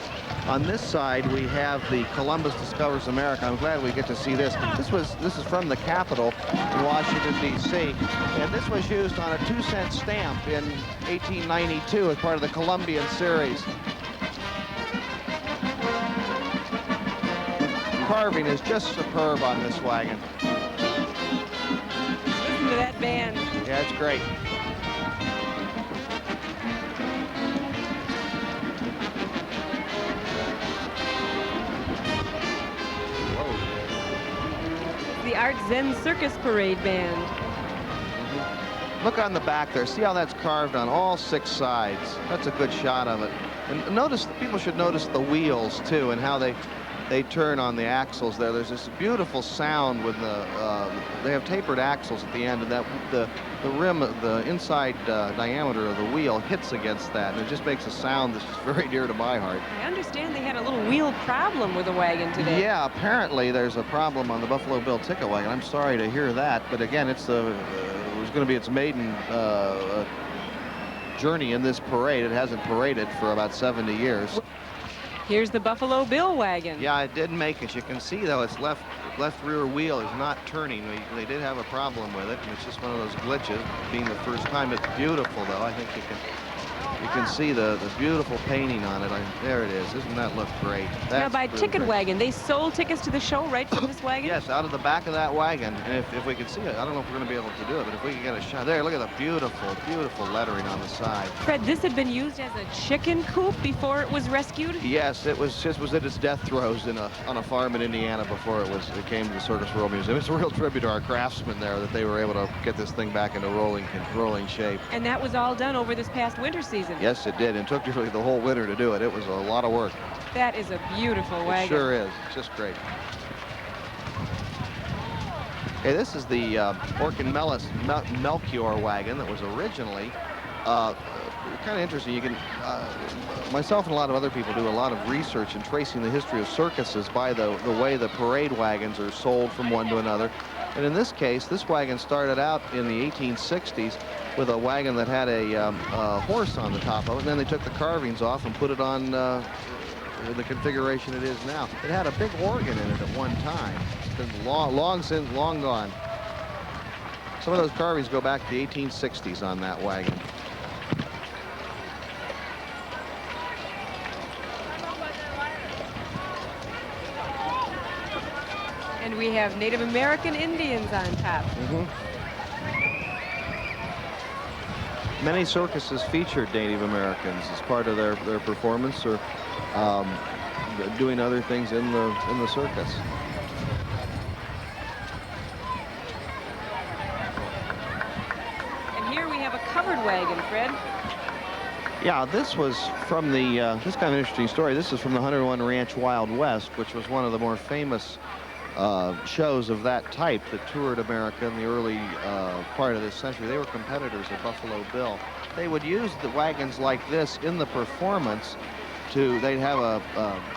On this side, we have the Columbus Discovers America. I'm glad we get to see this. This is from the Capitol in Washington, D.C., and this was used on a 2-cent stamp in 1892 as part of the Columbian series. Carving is just superb on this wagon. Listen to that band. Yeah, it's great. The Art Zen Circus Parade Band. Look on the back there. See how that's carved on all 6 sides. That's a good shot of it. And notice, people should notice the wheels too, and how they turn on the axles there. There's this beautiful sound when they have tapered axles at the end, and that the rim, the inside diameter of the wheel hits against that, and it just makes a sound that's just very dear to my heart. I understand they had a little wheel problem with the wagon today. Yeah, apparently there's a problem on the Buffalo Bill ticket wagon. I'm sorry to hear that, but again, it was going to be its maiden journey in this parade. It hasn't paraded for about 70 years. Here's the Buffalo Bill wagon. Yeah, it did make it. You can see, though, its left rear wheel is not turning. They did have a problem with it, and it's just one of those glitches, being the first time. It's beautiful, though. I think you can see the beautiful painting on it. There it is. Doesn't that look great? Now, by really ticket great. Wagon, they sold tickets to the show right from this wagon? Yes, out of the back of that wagon. And if we could see it, I don't know if we're going to be able to do it, but if we could get a shot. There, look at the beautiful, beautiful lettering on the side. Fred, this had been used as a chicken coop before it was rescued? Yes, it was at its death throes on a farm in Indiana before it came to the Circus World Museum. It's a real tribute to our craftsmen there that they were able to get this thing back into rolling shape. And that was all done over this past winter season? Yes, it did. It took really the whole winter to do it. It was a lot of work. That is a beautiful wagon. It sure is. It's just great. Okay, this is the Orkin Melchior wagon that was originally kind of interesting. You can, myself and a lot of other people do a lot of research in tracing the history of circuses by the way the parade wagons are sold from one to another. And in this case, this wagon started out in the 1860s with a wagon that had a horse on the top of it, and then they took the carvings off and put it on the configuration it is now. It had a big organ in it at one time. It's been long gone. Some of those carvings go back to the 1860s on that wagon. And we have Native American Indians on top. Many circuses featured Native Americans as part of their performance, or doing other things in the circus. And here we have a covered wagon, Fred. Yeah, this was from the, this kind of interesting story. This is from the 101 Ranch Wild West, which was one of the more famous shows of that type that toured America in the early part of this century. They were competitors of Buffalo Bill. They would use the wagons like this in the performance they'd have a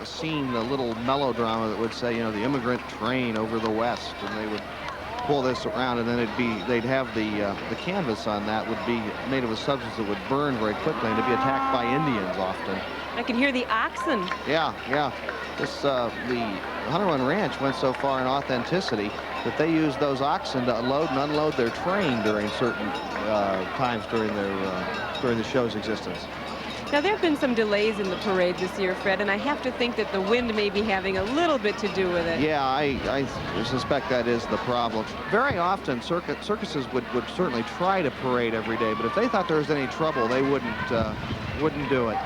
scene, a little melodrama that would say, you know, the immigrant train over the West, and they would pull this around, and then they'd have the canvas on that would be made of a substance that would burn very quickly and to be attacked by Indians often. I can hear the oxen. Yeah. The 101 Ranch went so far in authenticity that they use those oxen to load and unload their train during certain times during the show's existence. Now, there have been some delays in the parade this year, Fred, and I have to think that the wind may be having a little bit to do with it. Yeah, I suspect that is the problem. Very often, circuses would certainly try to parade every day, but if they thought there was any trouble, they wouldn't do it.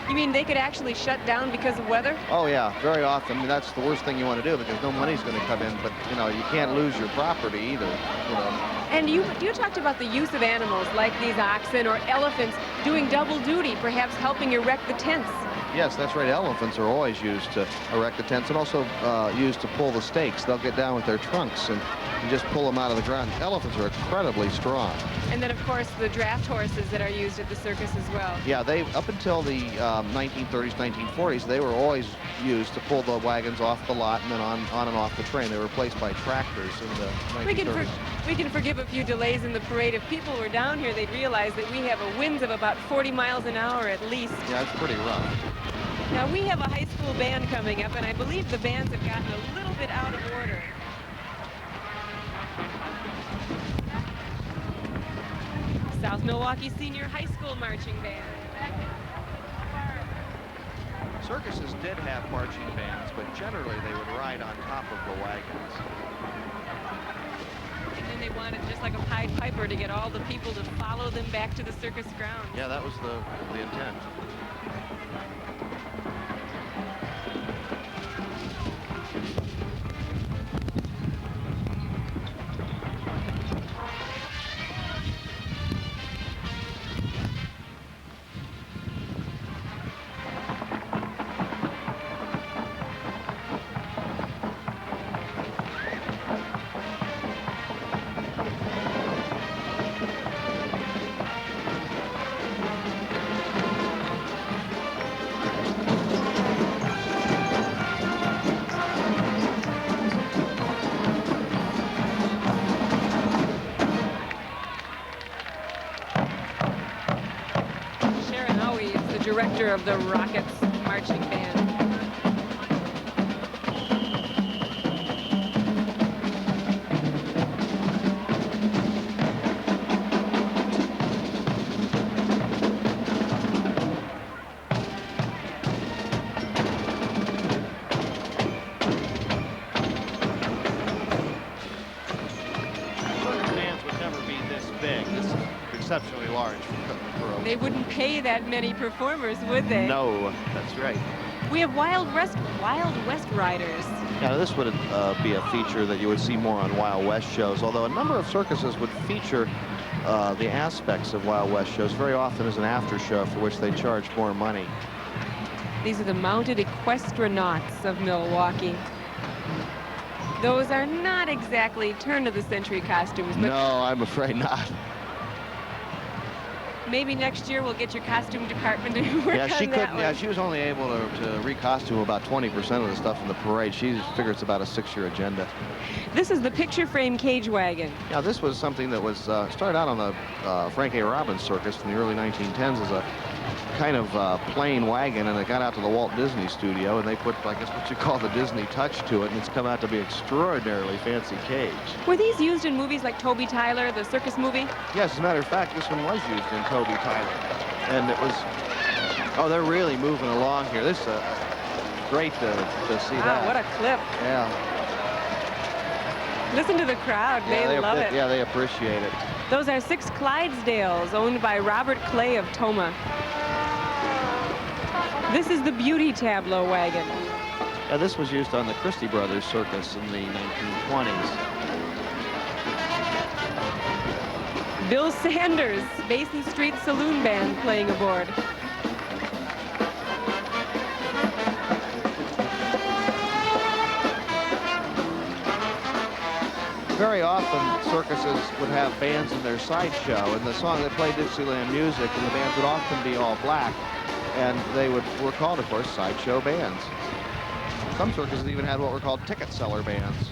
You mean they could actually shut down because of weather? Oh, yeah, very often. I mean, that's the worst thing you want to do because no money's going to come in, but, you know, you can't lose your property either, you know. And you talked about the use of animals like these oxen or elephants doing double duty, perhaps helping erect the tents. Yes, that's right. Elephants are always used to erect the tents and also used to pull the stakes. They'll get down with their trunks and just pull them out of the ground. Elephants are incredibly strong. And then, of course, the draft horses that are used at the circus as well. Yeah, they up until the 1930s, 1940s, they were always used to pull the wagons off the lot and then on and off the train. They were replaced by tractors in the 1930s. We can forgive a few delays in the parade. If people were down here, they'd realize that we have winds of about 40 miles an hour at least. Yeah, it's pretty rough. Now, we have a high school band coming up, and I believe the bands have gotten a little bit out of order. South Milwaukee Senior High School Marching Band. Circuses did have marching bands, but generally they would ride on top of the wagons. And then they wanted, just like a Pied Piper, to get all the people to follow them back to the circus grounds. Yeah, that was the intent. Director of the Rockets Marching Band. Circus bands would never be this big. This is exceptionally large for They wouldn't pay that many performers, would they? No, that's right. We have Wild West riders. Yeah, this would be a feature that you would see more on Wild West shows, although a number of circuses would feature the aspects of Wild West shows very often as an after show for which they charge more money. These are the mounted equestronauts of Milwaukee. Those are not exactly turn-of-the-century costumes, but no, I'm afraid not. maybe next year we'll get your costume department to work Yeah, she on couldn't. that one. Yeah, she was only able to recostume about 20% of the stuff in the parade. She figures it's about a 6-year agenda. This is the picture frame cage wagon. Yeah, this was something that was started out on the Frank A. Robbins circus in the early 1910s as a kind of plain wagon, and it got out to the Walt Disney Studio, and they put, I guess, what you call the Disney touch to it, and it's come out to be an extraordinarily fancy cage. Were these used in movies like Toby Tyler, the circus movie? Yes, as a matter of fact, this one was used in Toby Tyler, and it was. Oh, they're really moving along here. This is great to see that. Wow, what a clip. Yeah. Listen to the crowd. They love it. Yeah, they appreciate it. Those are 6 Clydesdales owned by Robert Clay of Toma. This is the Beauty Tableau wagon. Yeah, this was used on the Christie Brothers Circus in the 1920s. Bill Sanders, Basin Street Saloon Band playing aboard. Very often, circuses would have bands in their sideshow, and the song they played Dixieland music, and the bands would often be all black, and they were called, of course, sideshow bands. Some circuses even had what were called ticket seller bands.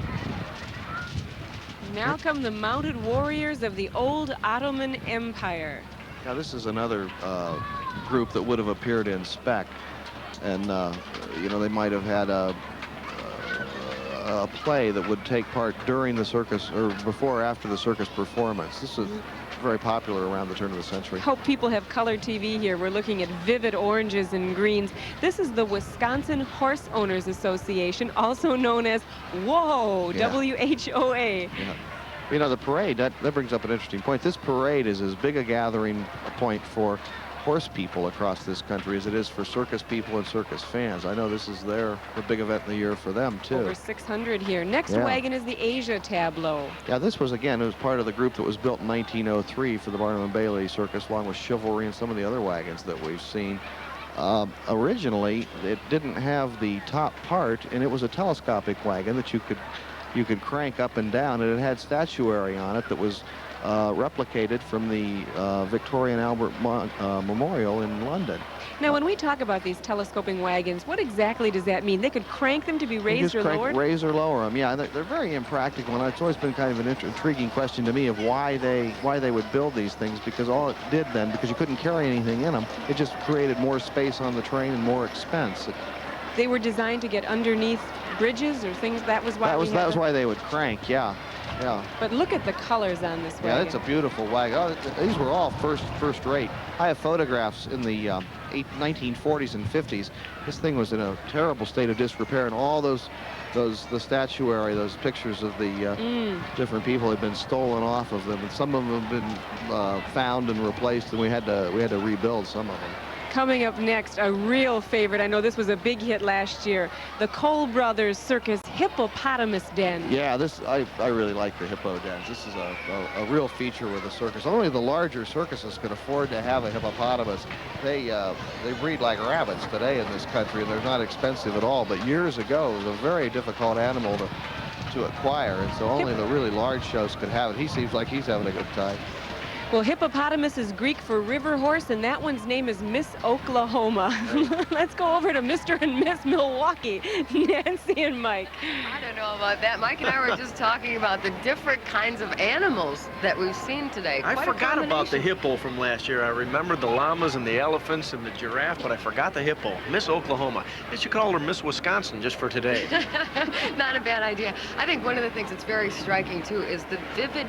Now come the mounted warriors of the old Ottoman Empire. Now, this is another group that would have appeared in Spec, and you know, they might have had a a play that would take part during the circus or before or after the circus performance. This is very popular around the turn of the century. Hope people have color TV here. We're looking at vivid oranges and greens. This is the Wisconsin Horse Owners Association, also known as WHOA, Yeah. W-H-O-A. Yeah. You know, the parade, that brings up an interesting point. This parade is as big a gathering point for horse people across this country as it is for circus people and circus fans. I know this is the big event in the year for them, too. Over 600 here. Next Yeah. wagon is the Asia tableau. Yeah, this was, again, it was part of the group that was built in 1903 for the Barnum and Bailey Circus, along with Chivalry and some of the other wagons that we've seen. Originally, it didn't have the top part, and it was a telescopic wagon that you could crank up and down, and it had statuary on it that was replicated from the Victoria and Albert Memorial in London. Now, when we talk about these telescoping wagons, what exactly does that mean? They could crank them to be You raised just or lowered? raise or lower them. Yeah, they're very impractical, and it's always been kind of an intriguing question to me of why they would build these things, because all it did then, because you couldn't carry anything in them, it just created more space on the train and more expense. They were designed to get underneath bridges or things. That was why That was we had them? why they would crank. Yeah. Yeah. But look at the colors on this wagon. Yeah, it's a beautiful wagon. Oh, these were all first rate. I have photographs in the 1940s and 50s. This thing was in a terrible state of disrepair, and all the statuary, those pictures of the different people had been stolen off of them, and some of them have been found and replaced, and we had to rebuild some of them. Coming up next, a real favorite. I know this was a big hit last year. The Cole Brothers Circus Hippopotamus Den. Yeah, I really like the hippo dens. This is a real feature with the circus. Only the larger circuses can afford to have a hippopotamus. They breed like rabbits today in this country, and they're not expensive at all. But years ago, it was a very difficult animal to acquire, and so only the really large shows could have it. He seems like he's having a good time. Well, hippopotamus is Greek for river horse, and that one's name is Miss Oklahoma. Right. Let's go over to Mr. and Miss Milwaukee, Nancy and Mike. I don't know about that. Mike and I were just talking about the different kinds of animals that we've seen today. I Quite a forgot about the combination. hippo from last year. I remembered the llamas and the elephants and the giraffe, but I forgot the hippo. Miss Oklahoma. They should call her Miss Wisconsin just for today. Not a bad idea. I think one of the things that's very striking, too, is the vivid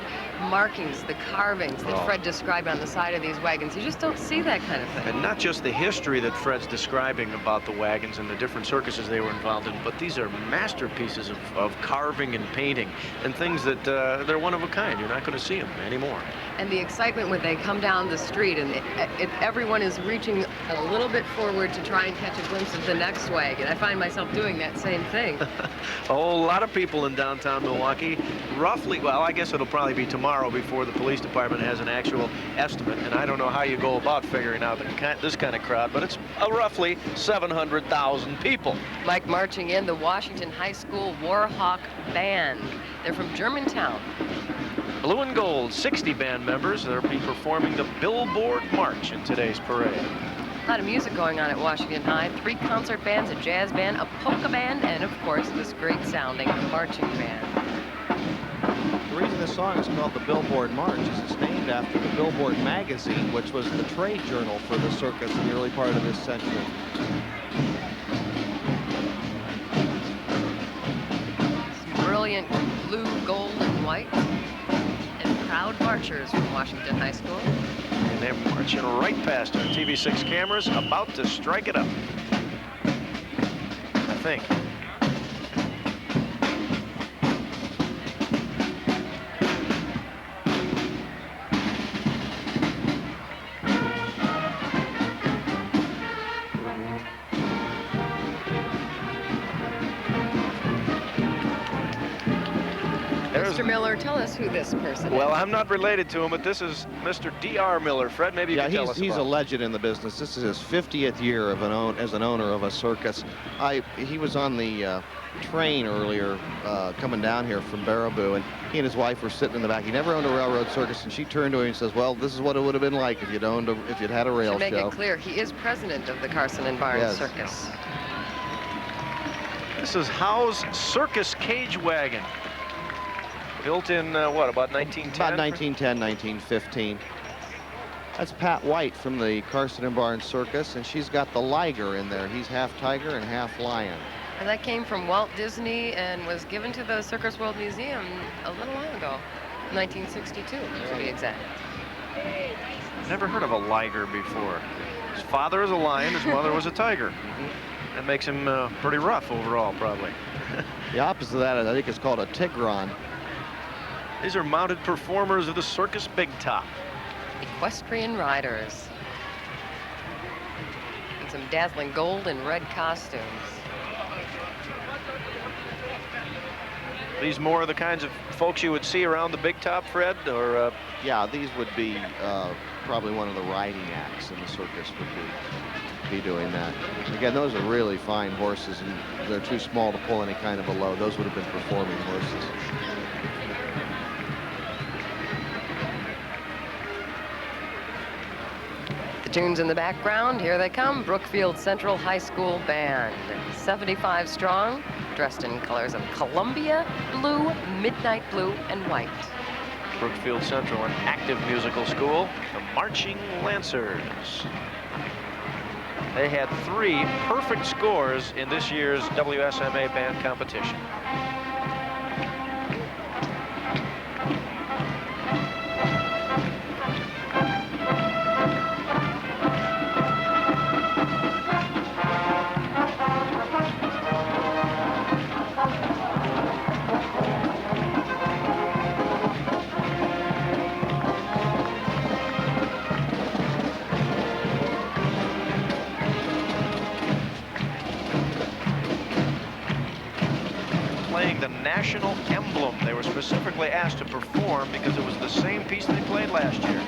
markings, the carvings that Fred described on the side of these wagons. You just don't see that kind of thing. And not just the history that Fred's describing about the wagons and the different circuses they were involved in, but these are masterpieces of carving and painting and things that they're one of a kind. You're not going to see them anymore. And the excitement when they come down the street and everyone is reaching a little bit forward to try and catch a glimpse of the next wagon. I find myself doing that same thing. A whole lot of people in downtown Milwaukee, roughly, well, I guess it'll probably be tomorrow before the police department has an actual estimate, and I don't know how you go about figuring out this kind of crowd, but it's roughly 700,000 people. Mike, marching in the Washington High School Warhawk Band. They're from Germantown. Blue and gold, 60 band members. They'll be performing the Billboard March in today's parade. A lot of music going on at Washington High. 3 concert bands, a jazz band, a polka band, and of course this great sounding marching band. The reason this song is called the Billboard March is it's named after the Billboard magazine, which was the trade journal for the circus in the early part of this century. Some brilliant blue, gold, and white. And proud marchers from Washington High School. And they're marching right past our TV6 cameras, about to strike it up. I think. Mr. Miller, tell us who this person Well, is. I'm not related to him, but this is Mr. D.R. Miller. Fred, maybe you can tell us he's about a legend in the business. This is his 50th year as an owner of a circus. He was on the train earlier coming down here from Baraboo, and he and his wife were sitting in the back. He never owned a railroad circus, and she turned to him and says, well, this is what it would have been like if you'd had a rail To make show. it clear, he is president of the Carson and Barnes Yes. Circus. This is Howe's Circus Cage Wagon. Built in, what, about 1910? About 1910, 1915. That's Pat White from the Carson and Barnes Circus, and she's got the Liger in there. He's half tiger and half lion. And that came from Walt Disney and was given to the Circus World Museum a little while ago, 1962 to be exact. Never heard of a liger before. His father is a lion, his mother was a tiger. That makes him pretty rough overall, probably. The opposite of that is, I think it's called a tigron. These are mounted performers of the Circus Big Top. Equestrian riders. In some dazzling gold and red costumes. These more the kinds of folks you would see around the Big Top, Fred, or? Yeah, these would be probably one of the riding acts in the circus would be doing that. Again, those are really fine horses, and they're too small to pull any kind of a load. Those would have been performing horses. The tunes in the background, here they come, Brookfield Central High School Band. 75 strong, dressed in colors of Columbia, blue, midnight blue, and white. Brookfield Central, an active musical school, the Marching Lancers. They had 3 perfect scores in this year's WSMA band competition. The national emblem. They were specifically asked to perform because it was the same piece they played last year.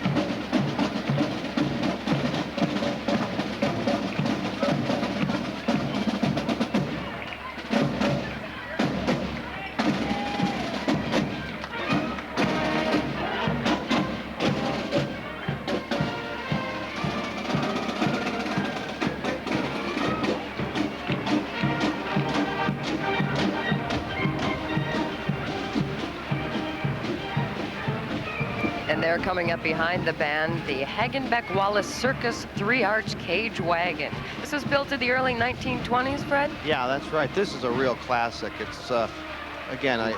And they're coming up behind the band, the Hagenbeck-Wallace Circus 3-arch cage wagon. This was built in the early 1920s, Fred? Yeah, that's right. This is a real classic. It's, again, I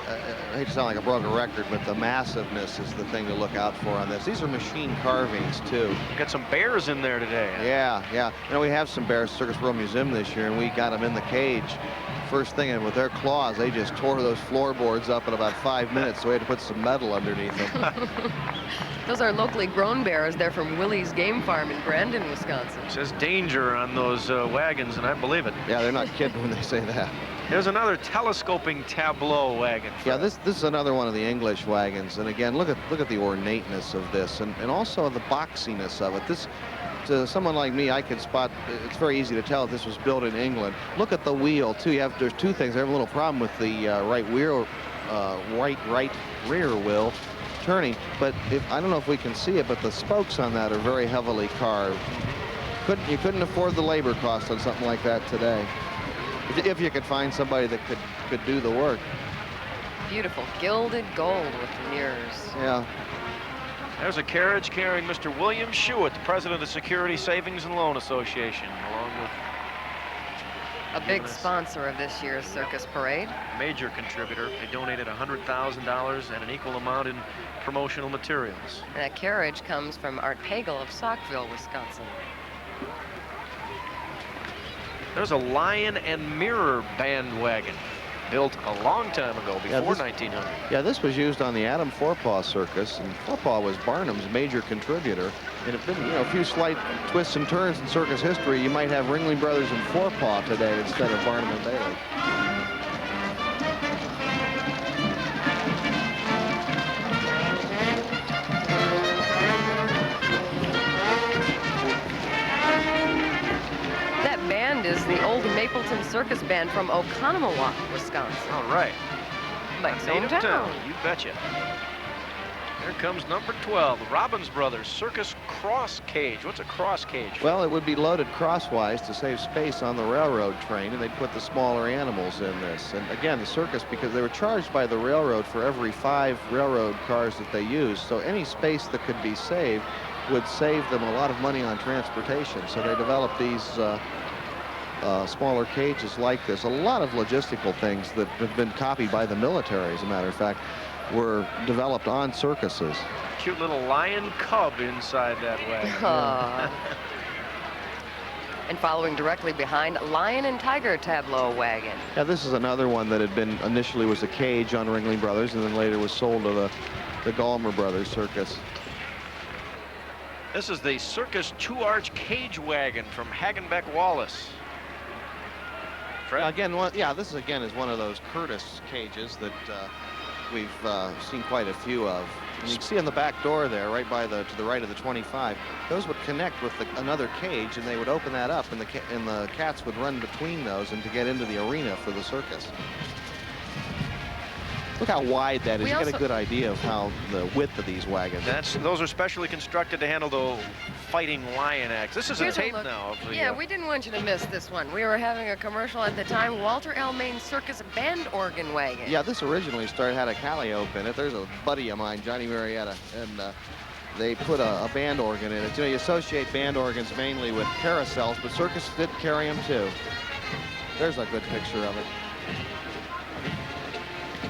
hate to sound like a broken record, but the massiveness is the thing to look out for on this. These are machine carvings, too. Got some bears in there today. Yeah, yeah. You know, we have some bears at Circus World Museum this year, and we got them in the cage. First thing, and with their claws, they just tore those floorboards up in about 5 minutes, so we had to put some metal underneath them. Those are locally grown bears. They're from Willie's Game Farm in Brandon, Wisconsin. It says danger on those wagons, and I believe it. Yeah, they're not kidding when they say that. Here's another telescoping tableau wagon. Yeah, this is another one of the English wagons, and again, look at the ornateness of this, and also the boxiness of it. This, to someone like me, I can spot. It's very easy to tell if this was built in England. Look at the wheel too. There's 2 things. I have a little problem with the right rear wheel turning, but I don't know if we can see it, but the spokes on that are very heavily carved. You couldn't afford the labor cost on something like that today, if you could find somebody that could do the work. Beautiful gilded gold with mirrors. Yeah. There's a carriage carrying Mr. William Shewitt, the president of the Security Savings and Loan Association, along with a big sponsor of this year's circus parade. Major contributor. They donated $100,000 and an equal amount in promotional materials. And that carriage comes from Art Pagel of Saukville, Wisconsin. There's a lion and mirror bandwagon built a long time ago, before 1900. Yeah, this was used on the Adam Forepaugh Circus, and Forepaugh was Barnum's major contributor. And it's been, a few slight twists and turns in circus history. You might have Ringling Brothers and Forepaugh today instead of Barnum and Bailey. That band is the old Mapleton Circus Band from Oconomowoc, Wisconsin. All right. Mike's Native hometown. town, you betcha. Here comes number 12, Robbins Brothers Circus Cross Cage. What's a cross cage? Well, it would be loaded crosswise to save space on the railroad train, and they'd put the smaller animals in this. And again, the circus, because they were charged by the railroad for every 5 railroad cars that they used, so any space that could be saved would save them a lot of money on transportation. So they developed these smaller cages like this. A lot of logistical things that have been copied by the military, as a matter of fact, were developed on circuses. Cute little lion cub inside that wagon. And following directly behind, lion and tiger tableau wagon. Yeah, this is another one that had been initially was a cage on Ringling Brothers and then later was sold to the Gallmer Brothers Circus. This is the Circus two-arch cage wagon from Hagenbeck Wallace. Fred? Again, this is one of those Curtis cages that we've seen quite a few of. And you can see on the back door there, right to the right of the 25, those would connect with another cage, and they would open that up, and the cats would run between those and to get into the arena for the circus. Look how wide that is. You get a good idea of how the width of these wagons. Those are specially constructed to handle the fighting lion acts. This is a tape now. We didn't want you to miss this one. We were having a commercial at the time. Walter L. Main Circus band organ wagon. Yeah, this originally had a Calliope in it. There's a buddy of mine, Johnny Marietta, and they put a band organ in it. You know, you associate band organs mainly with carousels, but Circus did carry them too. There's a good picture of it.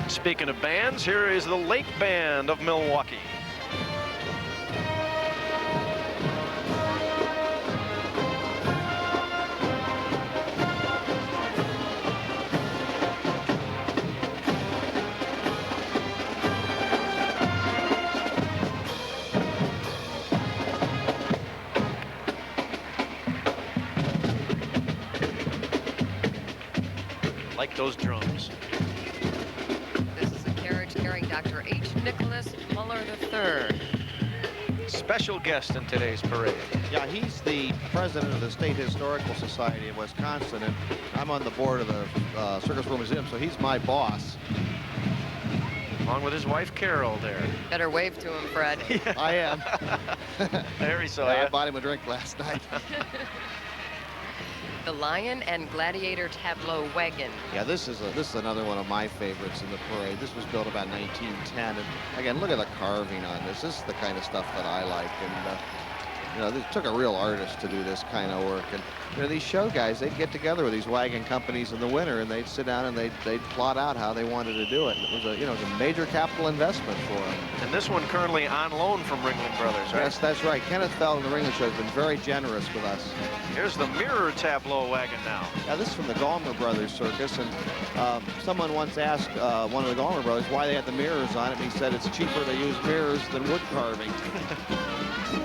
Speaking of bands, here is the Lake Band of Milwaukee. Like those drums. Dr. H. Nicholas Muller III. Special guest in today's parade. Yeah, he's the president of the State Historical Society of Wisconsin, and I'm on the board of the Circus World Museum, so he's my boss. Along with his wife, Carol, there. Better wave to him, Fred. Yeah. I am. There he saw I bought him a drink last night. The Lion and Gladiator Tableau Wagon. Yeah, this is another one of my favorites in the parade. This was built about 1910, and again, look at the carving on this. This is the kind of stuff that I like, and you know, it took a real artist to do this kind of work. And you know, these show guys, they'd get together with these wagon companies in the winter, and they'd sit down and they'd plot out how they wanted to do it. And it was it was a major capital investment for them. And this one currently on loan from Ringling Brothers, right? Yes, that's right. Kenneth Feld and the Ringling Show has been very generous with us. Here's the mirror tableau wagon now. Yeah, this is from the Gallmer Brothers Circus, and someone once asked one of the Gallmer Brothers why they had the mirrors on it, and he said it's cheaper to use mirrors than wood carving.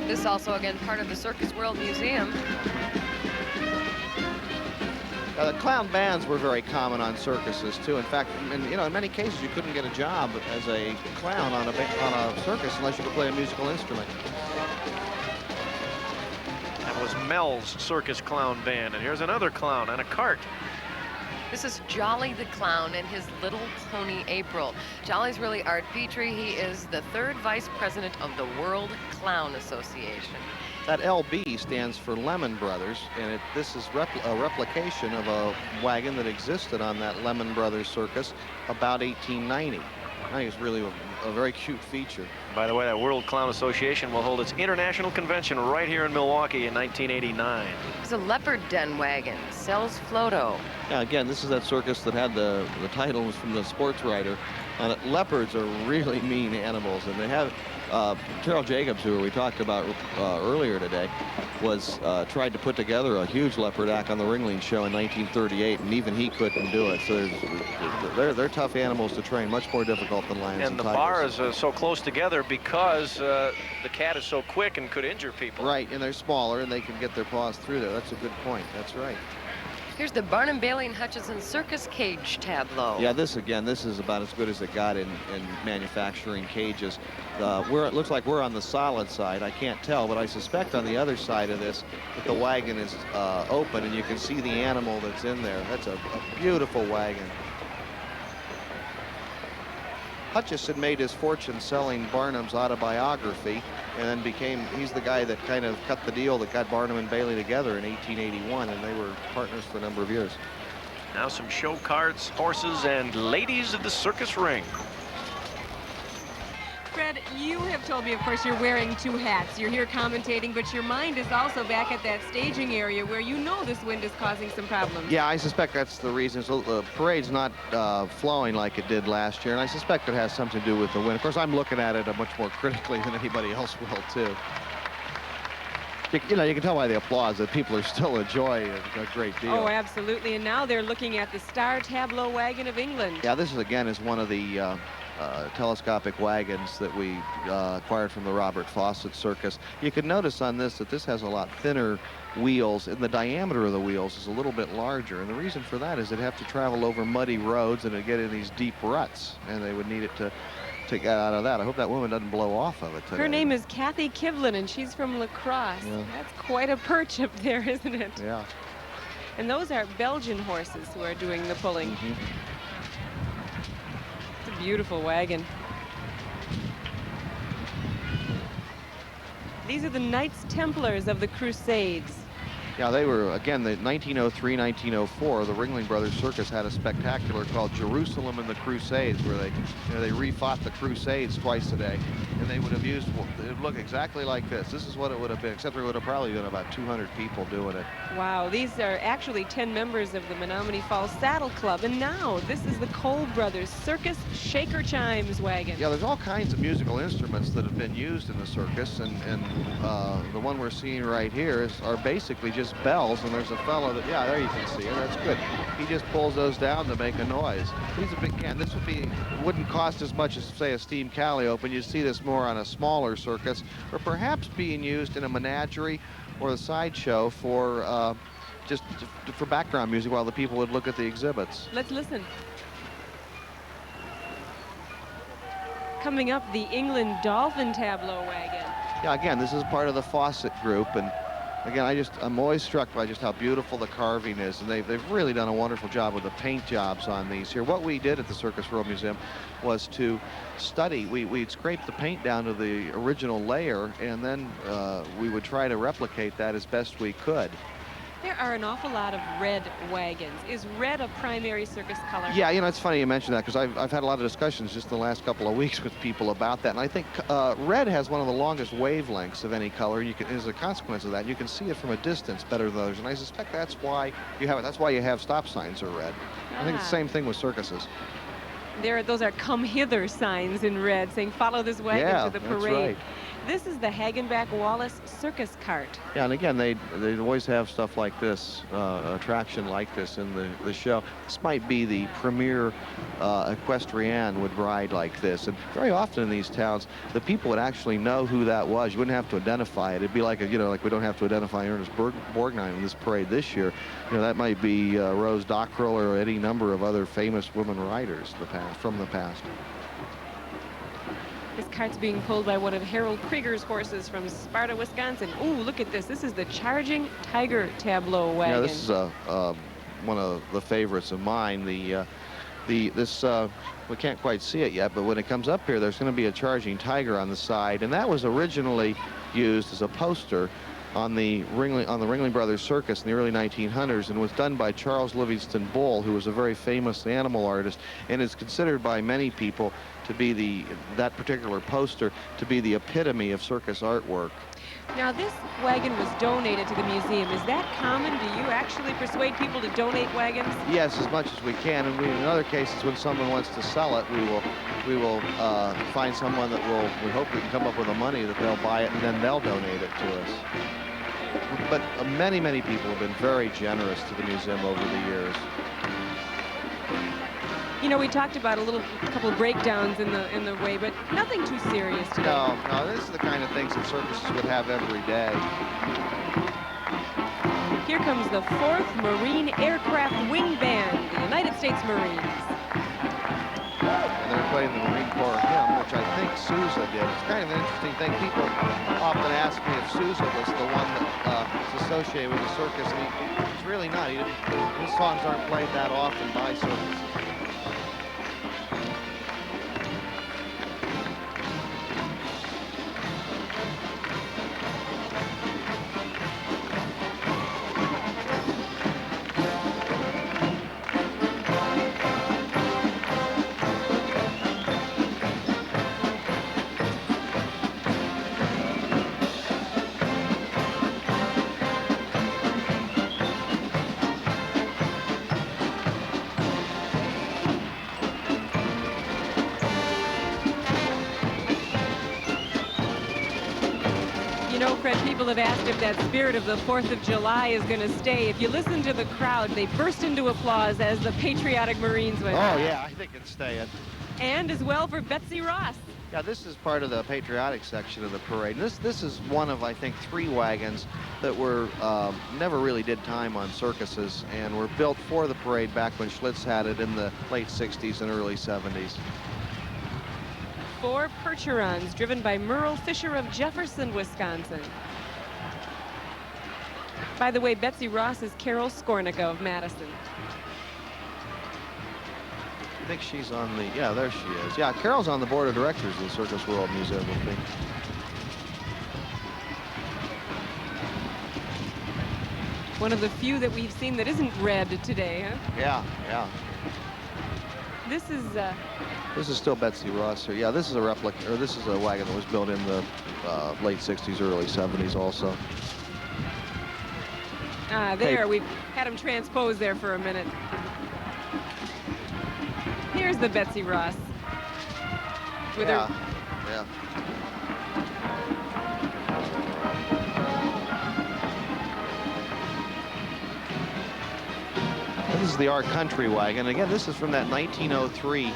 This also, again, part of the Circus World Museum. The clown bands were very common on circuses too. In fact, in many cases, you couldn't get a job as a clown on a circus unless you could play a musical instrument. That was Mel's Circus Clown Band, and here's another clown on a cart. This is Jolly the Clown and his little pony April. Jolly's really Art Petrie. He is the 3rd vice president of the World Clown Association. That LB stands for Lemon Brothers, and this is a replication of a wagon that existed on that Lemon Brothers Circus about 1890. I think it's really a very cute feature. By the way, that World Clown Association will hold its international convention right here in Milwaukee in 1989. It's a leopard den wagon, sells Floto. Yeah, again, this is that circus that had the title was from the sports writer. Leopards are really mean animals, and they have Carol Jacobs, who we talked about earlier today, was tried to put together a huge leopard act on the Ringling Show in 1938, and even he couldn't do it. So they're tough animals to train, much more difficult than lions and the tigers. bars are so close together because the cat is so quick and could injure people. Right, and they're smaller, and they can get their paws through there. That's a good point. That's right. Here's the Barnum, Bailey, and Hutchison Circus Cage Tableau. Yeah, this is about as good as it got in manufacturing cages. It looks like we're on the solid side. I can't tell, but I suspect on the other side of this that the wagon is open, and you can see the animal that's in there. That's a beautiful wagon. Hutchison made his fortune selling Barnum's autobiography, and then he's the guy that kind of cut the deal that got Barnum and Bailey together in 1881, and they were partners for a number of years. Now some show carts, horses, and ladies of the circus ring. Fred, Fred, you have told me, of course, you're wearing two hats. You're here commentating, but your mind is also back at that staging area where you know this wind is causing some problems. Yeah, I suspect that's the reason. So the parade's not flowing like it did last year, and I suspect it has something to do with the wind. Of course, I'm looking at it much more critically than anybody else will, too. You know, you can tell by the applause that people are still enjoying it a great deal. Oh, absolutely. And now they're looking at the Star Tableau Wagon of England. Yeah, this is, again, is one of the telescopic wagons that we acquired from the Robert Fawcett Circus. You can notice on this that this has a lot thinner wheels, and the diameter of the wheels is a little bit larger. And the reason for that is they'd have to travel over muddy roads and it'd get in these deep ruts, and they would need it to get out of that. I hope that woman doesn't blow off of it today. Her name is Kathy Kivlin, and she's from La Crosse. Yeah. That's quite a perch up there, isn't it? Yeah. And those are Belgian horses who are doing the pulling. Mm-hmm. It's a beautiful wagon. These are the Knights Templars of the Crusades. Yeah, they were, again, the 1903, 1904, the Ringling Brothers Circus had a spectacular called Jerusalem and the Crusades, where they refought the Crusades twice a day, and they would have used, it would look exactly like this. This is what it would have been, except there would have probably been about 200 people doing it. Wow, these are actually 10 members of the Menominee Falls Saddle Club, and now this is the Cole Brothers Circus Shaker Chimes wagon. Yeah, there's all kinds of musical instruments that have been used in the circus, and the one we're seeing right here are basically just bells, and there's a fellow that, yeah, there you can see it, that's good. He just pulls those down to make a noise. He's a big can. This wouldn't cost as much as, say, a steam calliope. You'd see this more on a smaller circus, or perhaps being used in a menagerie or a sideshow for just for background music while the people would look at the exhibits. Let's listen. Coming up, the England Dolphin Tableau wagon. Yeah, again, this is part of the Fawcett group, and again, I'm always struck by just how beautiful the carving is, and they've really done a wonderful job with the paint jobs on these here. What we did at the Circus World Museum was to study. We'd scrape the paint down to the original layer, and then we would try to replicate that as best we could. There are an awful lot of red wagons. Is red a primary circus color? Yeah, you know, it's funny you mention that, because I've had a lot of discussions just in the last couple of weeks with people about that, and I think red has one of the longest wavelengths of any color. As a consequence of that, you can see it from a distance better than others, and I suspect that's why you have it. That's why you have stop signs are red. I think it's the same thing with circuses. Those are come hither signs in red saying follow this wagon to the parade. That's right. This is the Hagenbeck Wallace circus cart. Yeah, and again, they always have stuff like this, attraction like this in the show. This might be the premier equestrian would ride like this, and very often in these towns, the people would actually know who that was. You wouldn't have to identify it. It'd be like, like we don't have to identify Ernest Borgnine in this parade this year. You know, that might be Rose Dockrell or any number of other famous women riders from the past. This cart's being pulled by one of Harold Krieger's horses from Sparta, Wisconsin. Ooh, look at this. This is the Charging Tiger Tableau wagon. Yeah, this is one of the favorites of mine. We can't quite see it yet, but when it comes up here, there's going to be a Charging Tiger on the side, and that was originally used as a poster on the Ringling Brothers Circus in the early 1900s, and was done by Charles Livingston Bull, who was a very famous animal artist, and is considered by many people to be that particular poster to be the epitome of circus artwork. Now, this wagon was donated to the museum. Is that common? Do you actually persuade people to donate wagons? Yes, as much as we can, and in other cases, when someone wants to sell it, we will find someone that we hope we can come up with the money that they'll buy it, and then they'll donate it to us. But many, many people have been very generous to the museum over the years. You know, we talked about a couple of breakdowns in the way, but nothing too serious today. No, this is the kind of things that circuses would have every day. Here comes the 4th Marine Aircraft Wing Band, the United States Marines. And they're playing the Marine Corps hymn, which I think Sousa did. It's kind of an interesting thing. People often ask me if Sousa was the one that is associated with the circus, and he's really not. His songs aren't played that often by circuses. You know, Fred, people have asked if that spirit of the 4th of July is going to stay. If you listen to the crowd, they burst into applause as the patriotic Marines went. Oh, yeah, I think it's staying. And as well for Betsy Ross. Yeah, this is part of the patriotic section of the parade. This is one of, I think, 3 wagons that were never really did time on circuses and were built for the parade back when Schlitz had it in the late 60s and early 70s. 4 Percherons driven by Merle Fisher of Jefferson, Wisconsin. By the way, Betsy Ross is Carol Skornica of Madison. I think she's on the, yeah, there she is. Yeah, Carol's on the board of directors of the Circus World Museum, I think. One of the few that we've seen that isn't red today, huh? Yeah, yeah. This is still Betsy Ross here. Yeah, this is a replica, or this is a wagon that was built in the late 60s, early 70s also. There, we've had him transpose there for a minute. Here's the Betsy Ross. With her. Yeah. This is the Our Country wagon. Again, this is from that 1903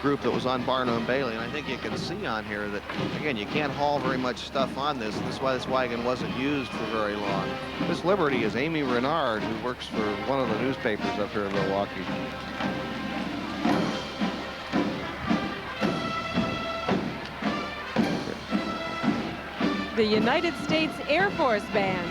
group that was on Barnum and Bailey, and I think you can see on here that, again, you can't haul very much stuff on this. That's why this wagon wasn't used for very long. This Liberty is Amy Renard, who works for one of the newspapers up here in Milwaukee. The United States Air Force Band.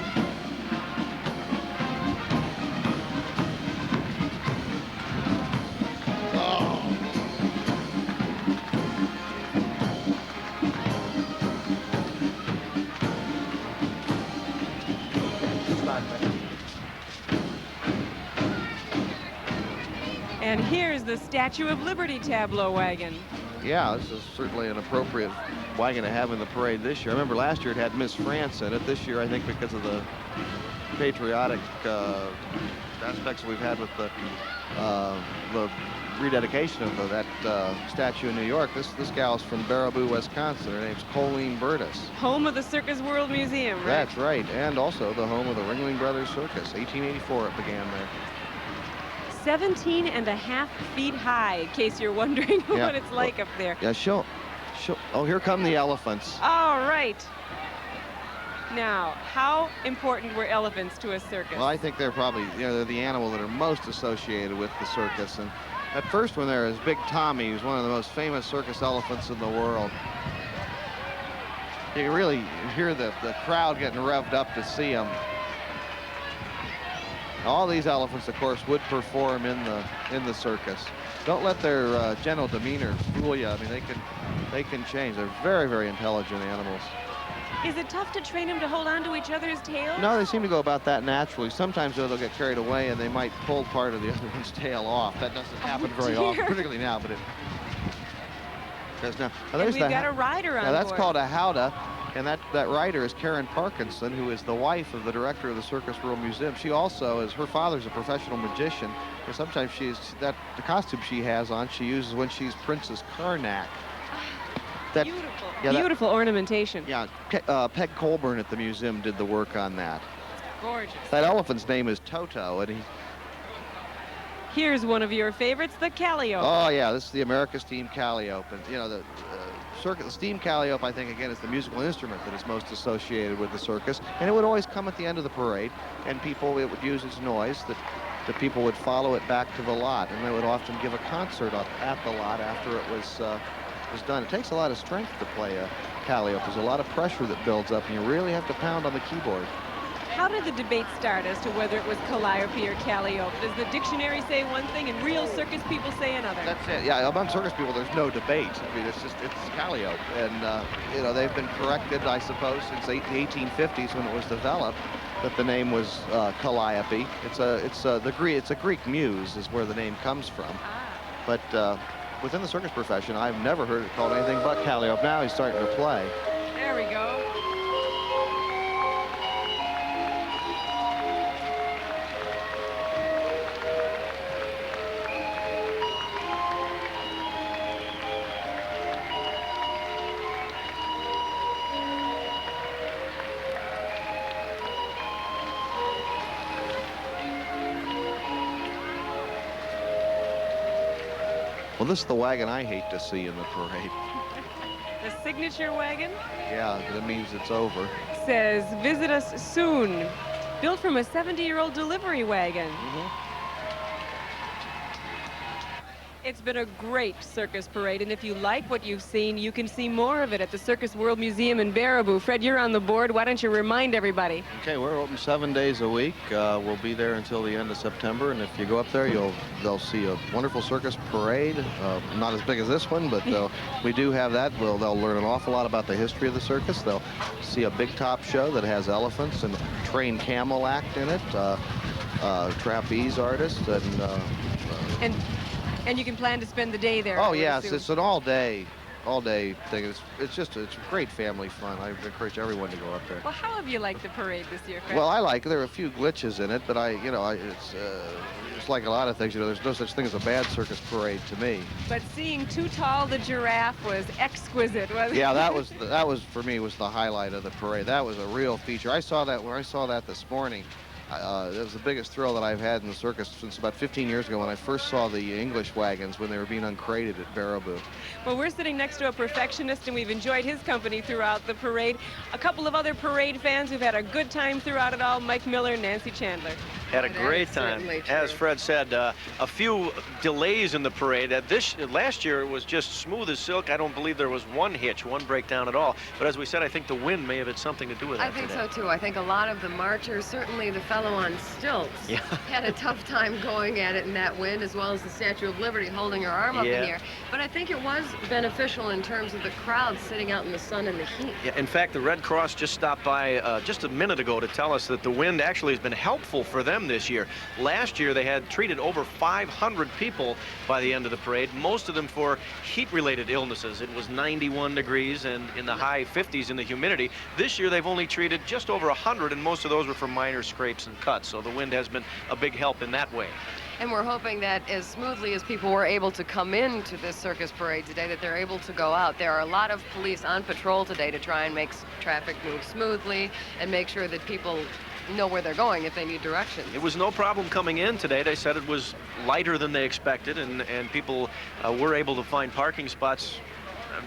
And here's the Statue of Liberty tableau wagon. Yeah, this is certainly an appropriate wagon to have in the parade this year. I remember last year it had Miss France in it. This year, I think because of the patriotic aspects we've had with the rededication of that statue in New York, this gal's from Baraboo, Wisconsin. Her name's Colleen Burtis. Home of the Circus World Museum, right? That's right, and also the home of the Ringling Brothers Circus. 1884 it began there. 17.5 feet high, in case you're wondering what it's like up there. Yeah, oh, here come the elephants. All right. Now, how important were elephants to a circus? Well, I think they're probably, they're the animal that are most associated with the circus. And at first one there is Big Tommy, who's one of the most famous circus elephants in the world. You can really hear the crowd getting revved up to see him. All these elephants, of course, would perform in the circus. Don't let their gentle demeanor fool you. I mean, they can change. They're very, very intelligent animals. Is it tough to train them to hold on to each other's tails? No, they seem to go about that naturally. Sometimes though, they'll get carried away and they might pull part of the other one's tail off. That doesn't happen very often, particularly now, but it does now. Now we've got a rider on board. Now that's board. called a howdah. And that rider is Karen Parkinson, who is the wife of the director of the Circus World Museum. She also is, her father's a professional magician, and sometimes the costume she has on, she uses when she's Princess Karnak. Beautiful, beautiful ornamentation. Yeah, Peg Colburn at the museum did the work on that. Gorgeous. That elephant's name is Toto, and Here's one of your favorites, the Calliope. Oh yeah, this is the America Steam Calliope, and the the steam calliope, I think, again, is the musical instrument that is most associated with the circus, and it would always come at the end of the parade, and it would use its noise that people would follow it back to the lot, and they would often give a concert at the lot after it was done. It takes a lot of strength to play a calliope. There's a lot of pressure that builds up, and you really have to pound on the keyboard. How did the debate start as to whether it was calliope or calliope? Does the dictionary say one thing and real circus people say another? That's it. Yeah, among circus people, there's no debate. I mean, it's calliope, and they've been corrected, I suppose, since the 1850s when it was developed, that the name was calliope. It's a Greek muse is where the name comes from. But within the circus profession, I've never heard it called anything but calliope. Now he's starting to play. There we go. Well, this is the wagon I hate to see in the parade. The signature wagon Yeah, that means it's over. says, "Visit us soon." Built from a 70-year-old delivery wagon. It's been a great circus parade, and if you like what you've seen, you can see more of it at the Circus World Museum in Baraboo. Fred, you're on the board. Why don't you remind everybody? Okay, we're open 7 days a week. We'll be there until the end of September, and if you go up there, they'll see a wonderful circus parade. Not as big as this one, but we do have that. They'll learn an awful lot about the history of the circus. They'll see a big top show that has elephants and a trained camel act in it, trapeze artists, And you can plan to spend the day there. oh I would yes, assume. it's an all-day thing. It's great family fun. I encourage everyone to go up there. Well, how have you liked the parade this year, Fred? Well, I like it. There are a few glitches in it, but it's like a lot of things. There's no such thing as a bad circus parade to me. But seeing Too Tall the giraffe was exquisite, wasn't it? Yeah, that was for me was the highlight of the parade. That was a real feature. I saw that this morning. It was the biggest thrill that I've had in the circus since about 15 years ago when I first saw the English wagons when they were being uncrated at Baraboo. Well, we're sitting next to a perfectionist, and we've enjoyed his company throughout the parade. A couple of other parade fans who've had a good time throughout it all, Mike Miller and Nancy Chandler. Had a That great is time. certainly true. As Fred said, a few delays in the parade. Last year it was just smooth as silk. I don't believe there was one hitch, one breakdown at all. But as we said, I think the wind may have had something to do with that. I think today. so too. I think a lot of the marchers, certainly the fellow on stilts, had a tough time going at it in that wind, as well as the Statue of Liberty holding her arm up in the air. But I think it was beneficial in terms of the crowd sitting out in the sun and the heat. Yeah, in fact, the Red Cross just stopped by just a minute ago to tell us that the wind actually has been helpful for them this year. Last year, they had treated over 500 people by the end of the parade, most of them for heat-related illnesses. It was 91 degrees and in the high 50s in the humidity. This year, they've only treated just over 100, and most of those were for minor scrapes and cuts. So the wind has been a big help in that way. And we're hoping that as smoothly as people were able to come into this circus parade today, that they're able to go out. There are a lot of police on patrol today to try and make traffic move smoothly and make sure that people know where they're going if they need directions. It was no problem coming in today. They said it was lighter than they expected, and people were able to find parking spots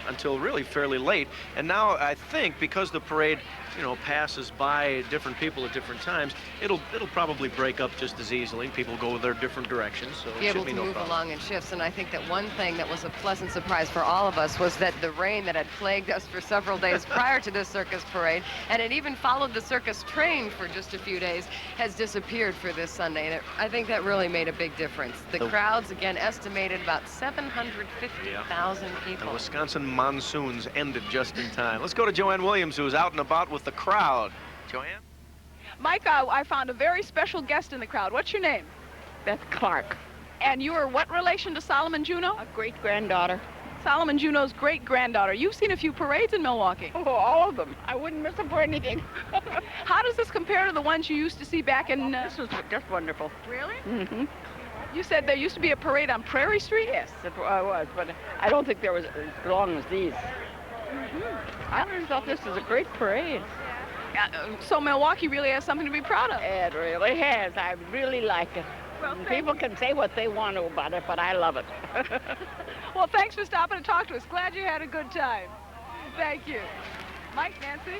until really fairly late. And now I think because the parade passes by different people at different times, it'll probably break up just as easily. People go their different directions, so Be it able should be to no move problem. along in shifts. And I think that one thing that was a pleasant surprise for all of us was that the rain that had plagued us for several days prior to this circus parade, and it even followed the circus train for just a few days, has disappeared for this Sunday. And I think that really made a big difference. The crowds, again, estimated about 750,000 people. The Wisconsin monsoons ended just in time. Let's go to Joanne Williams, who's out and about with the crowd. Joanne? Mike, I found a very special guest in the crowd. What's your name? Beth Clark, And you are what relation to Solomon Juneau? a great-granddaughter. Solomon Juneau's great-granddaughter. You've seen a few parades in Milwaukee. Oh, all of them. I wouldn't miss them for anything. How does this compare to the ones you used to see back in... This was just wonderful. Really? Mm-hmm. You said there used to be a parade on Prairie Street? Yes, it was, but I don't think there was as long as these. I always thought this was a great parade. So Milwaukee really has something to be proud of. It really has. I really like it. Well, And thank people can say what they want to about it, but I love it. Well, thanks for stopping to talk to us. Glad you had a good time. Thank you. Mike, Nancy?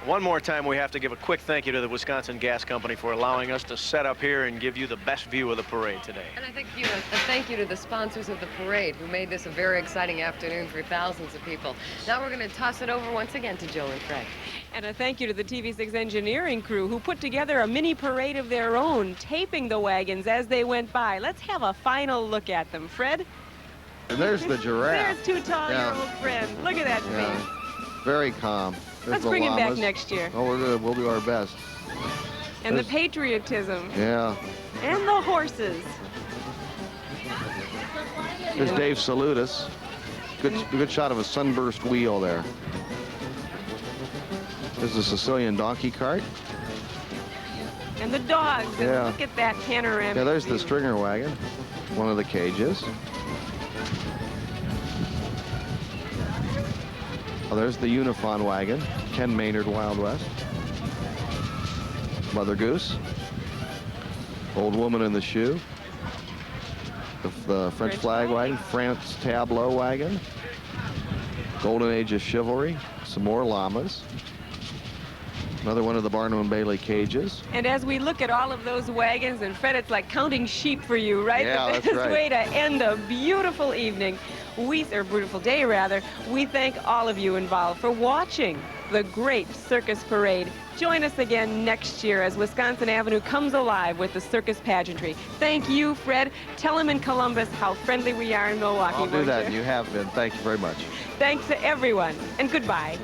One more time, we have to give a quick thank you to the Wisconsin Gas Company for allowing us to set up here and give you the best view of the parade today. And I think, a thank you to the sponsors of the parade who made this a very exciting afternoon for thousands of people. Now we're going to toss it over once again to Jill and Fred. And a thank you to the TV6 engineering crew who put together a mini parade of their own, taping the wagons as they went by. Let's have a final look at them. Fred? And there's the giraffe. There's Too Tall, your old friend. Look at that face. Very calm. There's Let's the bring him back llamas. next year. Oh, we'll do our best. And the There's- patriotism. Yeah. And the horses. There's Dave Salutis. Good shot of a sunburst wheel there. There's the Sicilian donkey cart. And the dogs. And Yeah. look at that panoramic Yeah, there's the view. stringer wagon. One of the cages. Oh, there's the Unifon wagon. Ken Maynard Wild West. Mother Goose. Old Woman in the Shoe. the French flag wagon, France tableau wagon, Golden Age of Chivalry, some more llamas. Another one of the Barnum and Bailey cages. And as we look at all of those wagons, and Fred, it's like counting sheep for you, right? Yeah, The that's right. way to end a beautiful evening, or beautiful day rather. We thank all of you involved for watching the Great Circus Parade. Join us again next year as Wisconsin Avenue comes alive with the circus pageantry. Thank you, Fred. Tell them in Columbus how friendly we are in Milwaukee. I'll do that, and you have been. Thank you very much. Thanks to everyone, and goodbye.